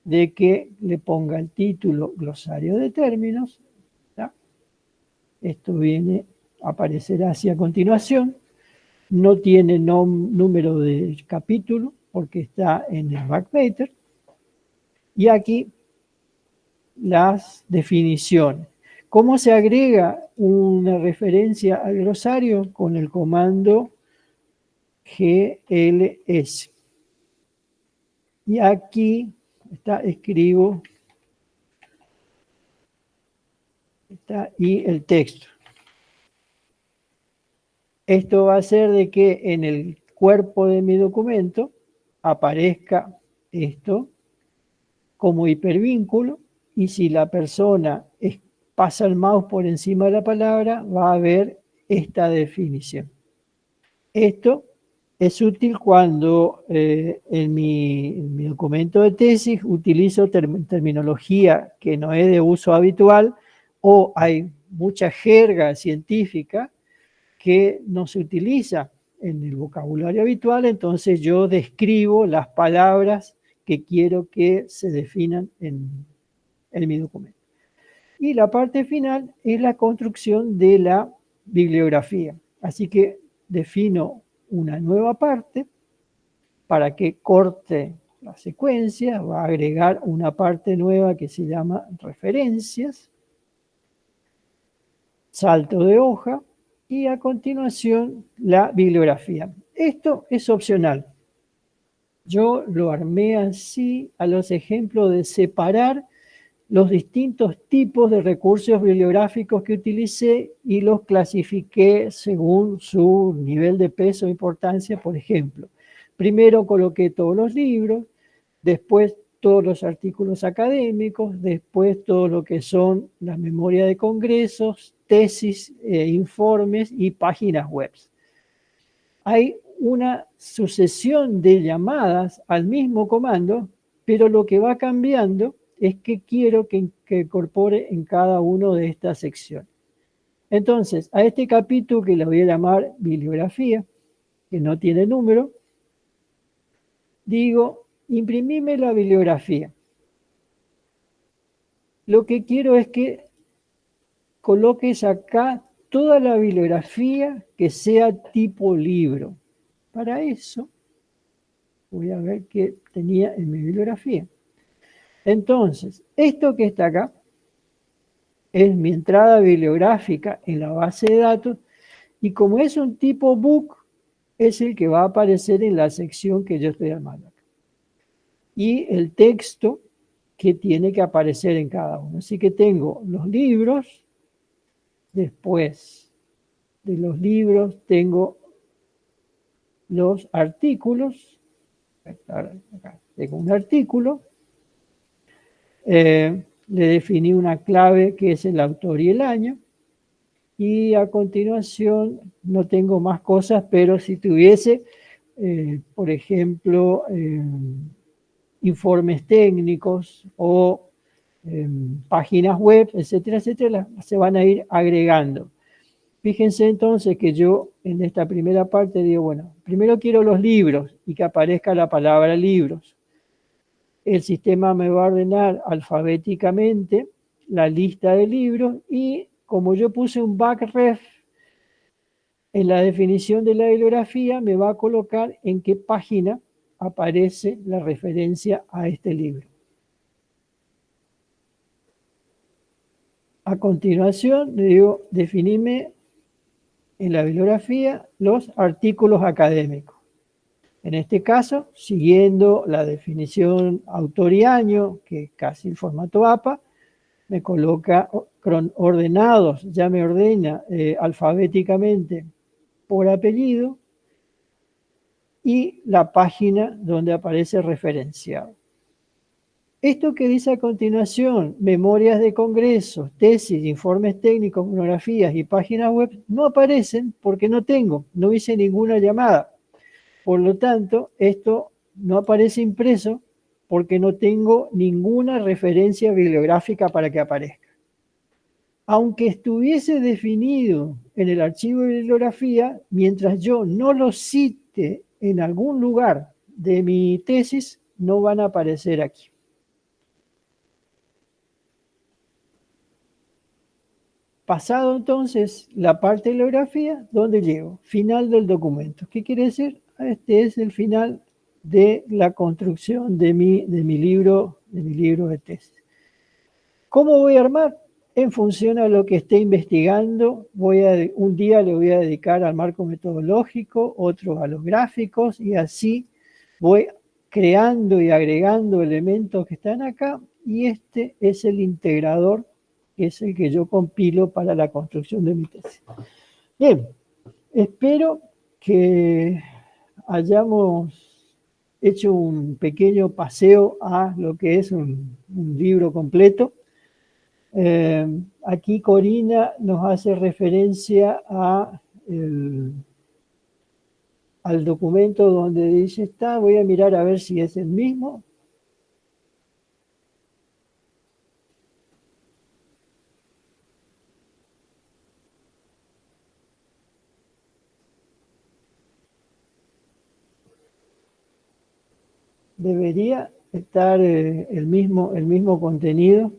de que le ponga el título glosario de términos. ¿Ya? Esto aparecerá así a continuación. No tiene número de capítulo porque está en el backmater. Y aquí las definiciones. ¿Cómo se agrega una referencia al glosario? Con el comando GLS. Y aquí escribo y el texto. Esto va a hacer de que en el cuerpo de mi documento aparezca esto como hipervínculo, y si la persona pasa el mouse por encima de la palabra, va a ver esta definición. Esto es útil cuando en mi documento de tesis utilizo terminología que no es de uso habitual, o hay mucha jerga científica que no se utiliza en el vocabulario habitual. Entonces yo describo las palabras que quiero que se definan en mi documento. Y la parte final es la construcción de la bibliografía. Así que defino una nueva parte para que corte la secuencia. Va a agregar una parte nueva que se llama referencias, salto de hoja, y a continuación la bibliografía. Esto es opcional. Yo lo armé así a los ejemplos de separar los distintos tipos de recursos bibliográficos que utilicé y los clasifiqué según su nivel de peso e importancia. Por ejemplo, primero coloqué todos los libros, después todos los artículos académicos, después todo lo que son las memorias de congresos, tesis, informes y páginas web. Hay una sucesión de llamadas al mismo comando, pero lo que va cambiando es que quiero que incorpore en cada una de estas secciones. Entonces, a este capítulo, que le voy a llamar bibliografía, que no tiene número, digo, imprimime la bibliografía. Lo que quiero es que coloques acá toda la bibliografía que sea tipo libro. Para eso voy a ver qué tenía en mi bibliografía. Entonces, esto que está acá es mi entrada bibliográfica en la base de datos, y como es un tipo book, es el que va a aparecer en la sección que yo estoy armando acá. Y el texto que tiene que aparecer en cada uno. Así que tengo los libros, después de los libros tengo los artículos. Acá tengo un artículo, le definí una clave que es el autor y el año, y a continuación no tengo más cosas, pero si tuviese, por ejemplo, informes técnicos o páginas web, etcétera, etcétera, se van a ir agregando. Fíjense entonces que yo en esta primera parte digo, bueno, primero quiero los libros y que aparezca la palabra libros. El sistema me va a ordenar alfabéticamente la lista de libros, y como yo puse un backref en la definición de la bibliografía, me va a colocar en qué página aparece la referencia a este libro. A continuación, le digo, definime en la bibliografía los artículos académicos. En este caso, siguiendo la definición autor y año, que es casi el formato APA, me coloca ordenados, ya me ordena alfabéticamente por apellido, y la página donde aparece referenciado. Esto que dice a continuación, memorias de congresos, tesis, informes técnicos, monografías y páginas web, no aparecen porque no hice ninguna llamada. Por lo tanto, esto no aparece impreso porque no tengo ninguna referencia bibliográfica para que aparezca. Aunque estuviese definido en el archivo de bibliografía, mientras yo no lo cite en algún lugar de mi tesis, no van a aparecer aquí. Pasado entonces la parte de bibliografía, ¿dónde llego? Final del documento. ¿Qué quiere decir? Este es el final de la construcción de mi libro de tesis. ¿Cómo voy a armar? En función a lo que esté investigando, un día le voy a dedicar al marco metodológico, otro a los gráficos, y así voy creando y agregando elementos que están acá, y este es el integrador, que es el que yo compilo para la construcción de mi tesis. Bien, espero que hayamos hecho un pequeño paseo a lo que es un libro completo. Aquí Corina nos hace referencia al documento donde dice está. Voy a mirar a ver si es el mismo. Debería estar el mismo contenido.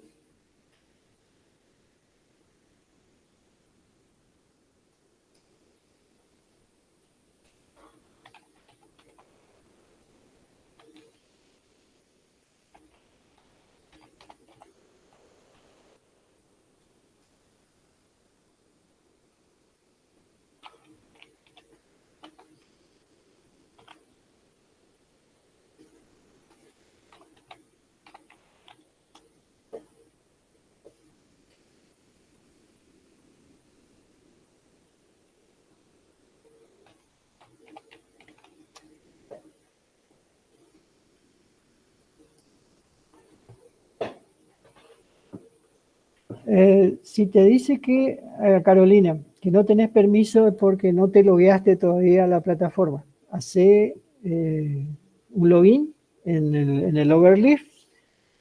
Si te dice que, Carolina, que no tenés permiso es porque no te logueaste todavía a la plataforma. Hacé un login en el Overleaf,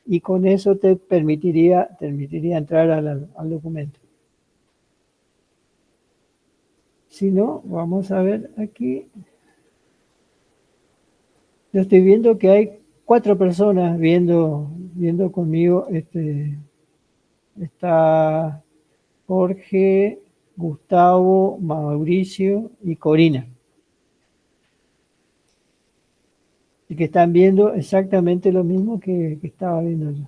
y con eso te permitiría entrar al documento. Si no, vamos a ver aquí. Yo estoy viendo que hay 4 personas viendo conmigo. Está Jorge, Gustavo, Mauricio y Corina. Y que están viendo exactamente lo mismo que estaba viendo yo.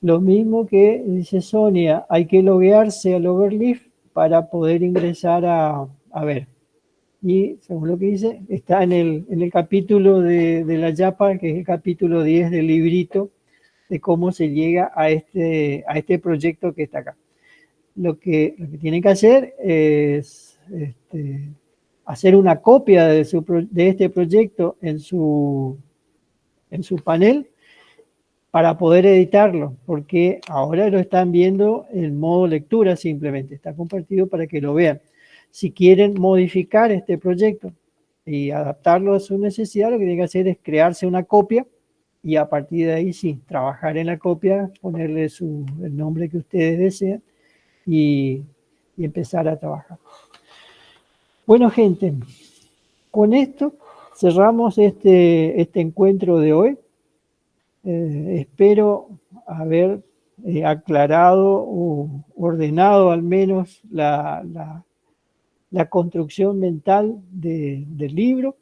Lo mismo que dice Sonia, hay que loguearse al Overleaf para poder ingresar a ver. Y según lo que dice, está en el capítulo de la Yapa, que es el capítulo 10 del librito, de cómo se llega a este proyecto que está acá. Lo que tienen que hacer es hacer una copia de este proyecto en su panel para poder editarlo, porque ahora lo están viendo en modo lectura simplemente, está compartido para que lo vean. Si quieren modificar este proyecto y adaptarlo a su necesidad, lo que tienen que hacer es crearse una copia y a partir de ahí sí, trabajar en la copia, ponerle el nombre que ustedes desean y empezar a trabajar. Bueno, gente, con esto cerramos este encuentro de hoy. Espero haber aclarado o ordenado al menos la construcción mental del libro.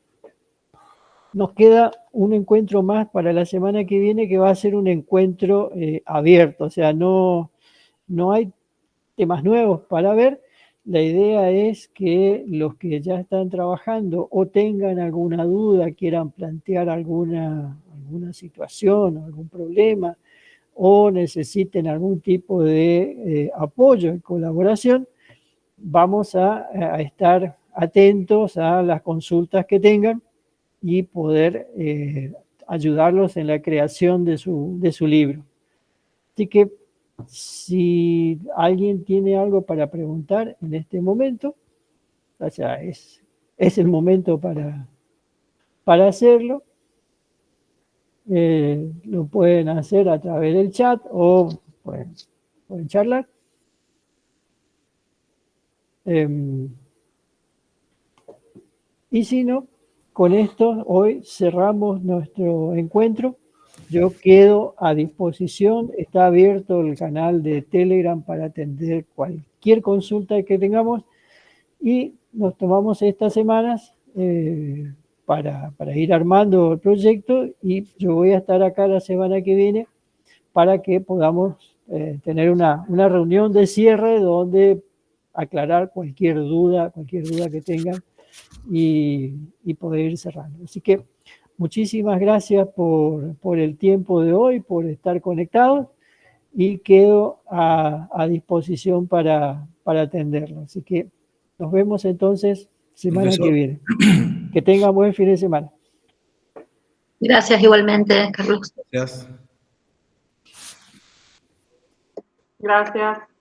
Nos queda un encuentro más para la semana que viene, que va a ser un encuentro abierto, o sea, no hay temas nuevos para ver. La idea es que los que ya están trabajando o tengan alguna duda, quieran plantear alguna situación o algún problema, o necesiten algún tipo de apoyo y colaboración, vamos a estar atentos a las consultas que tengan y poder ayudarlos en la creación de su libro. Así que si alguien tiene algo para preguntar en este momento, o sea, es el momento para hacerlo. Lo pueden hacer a través del chat o pueden charlar. Y si no, con esto hoy cerramos nuestro encuentro. Yo quedo a disposición, está abierto el canal de Telegram para atender cualquier consulta que tengamos y nos tomamos estas semanas para ir armando el proyecto y yo voy a estar acá la semana que viene para que podamos tener una reunión de cierre donde aclarar cualquier duda que tengan y poder ir cerrando. Así que muchísimas gracias por el tiempo de hoy, por estar conectados y quedo a disposición para atenderlo. Así que nos vemos entonces semana que viene. Que tengan buen fin de semana. Gracias igualmente, Carlos. Gracias. Gracias.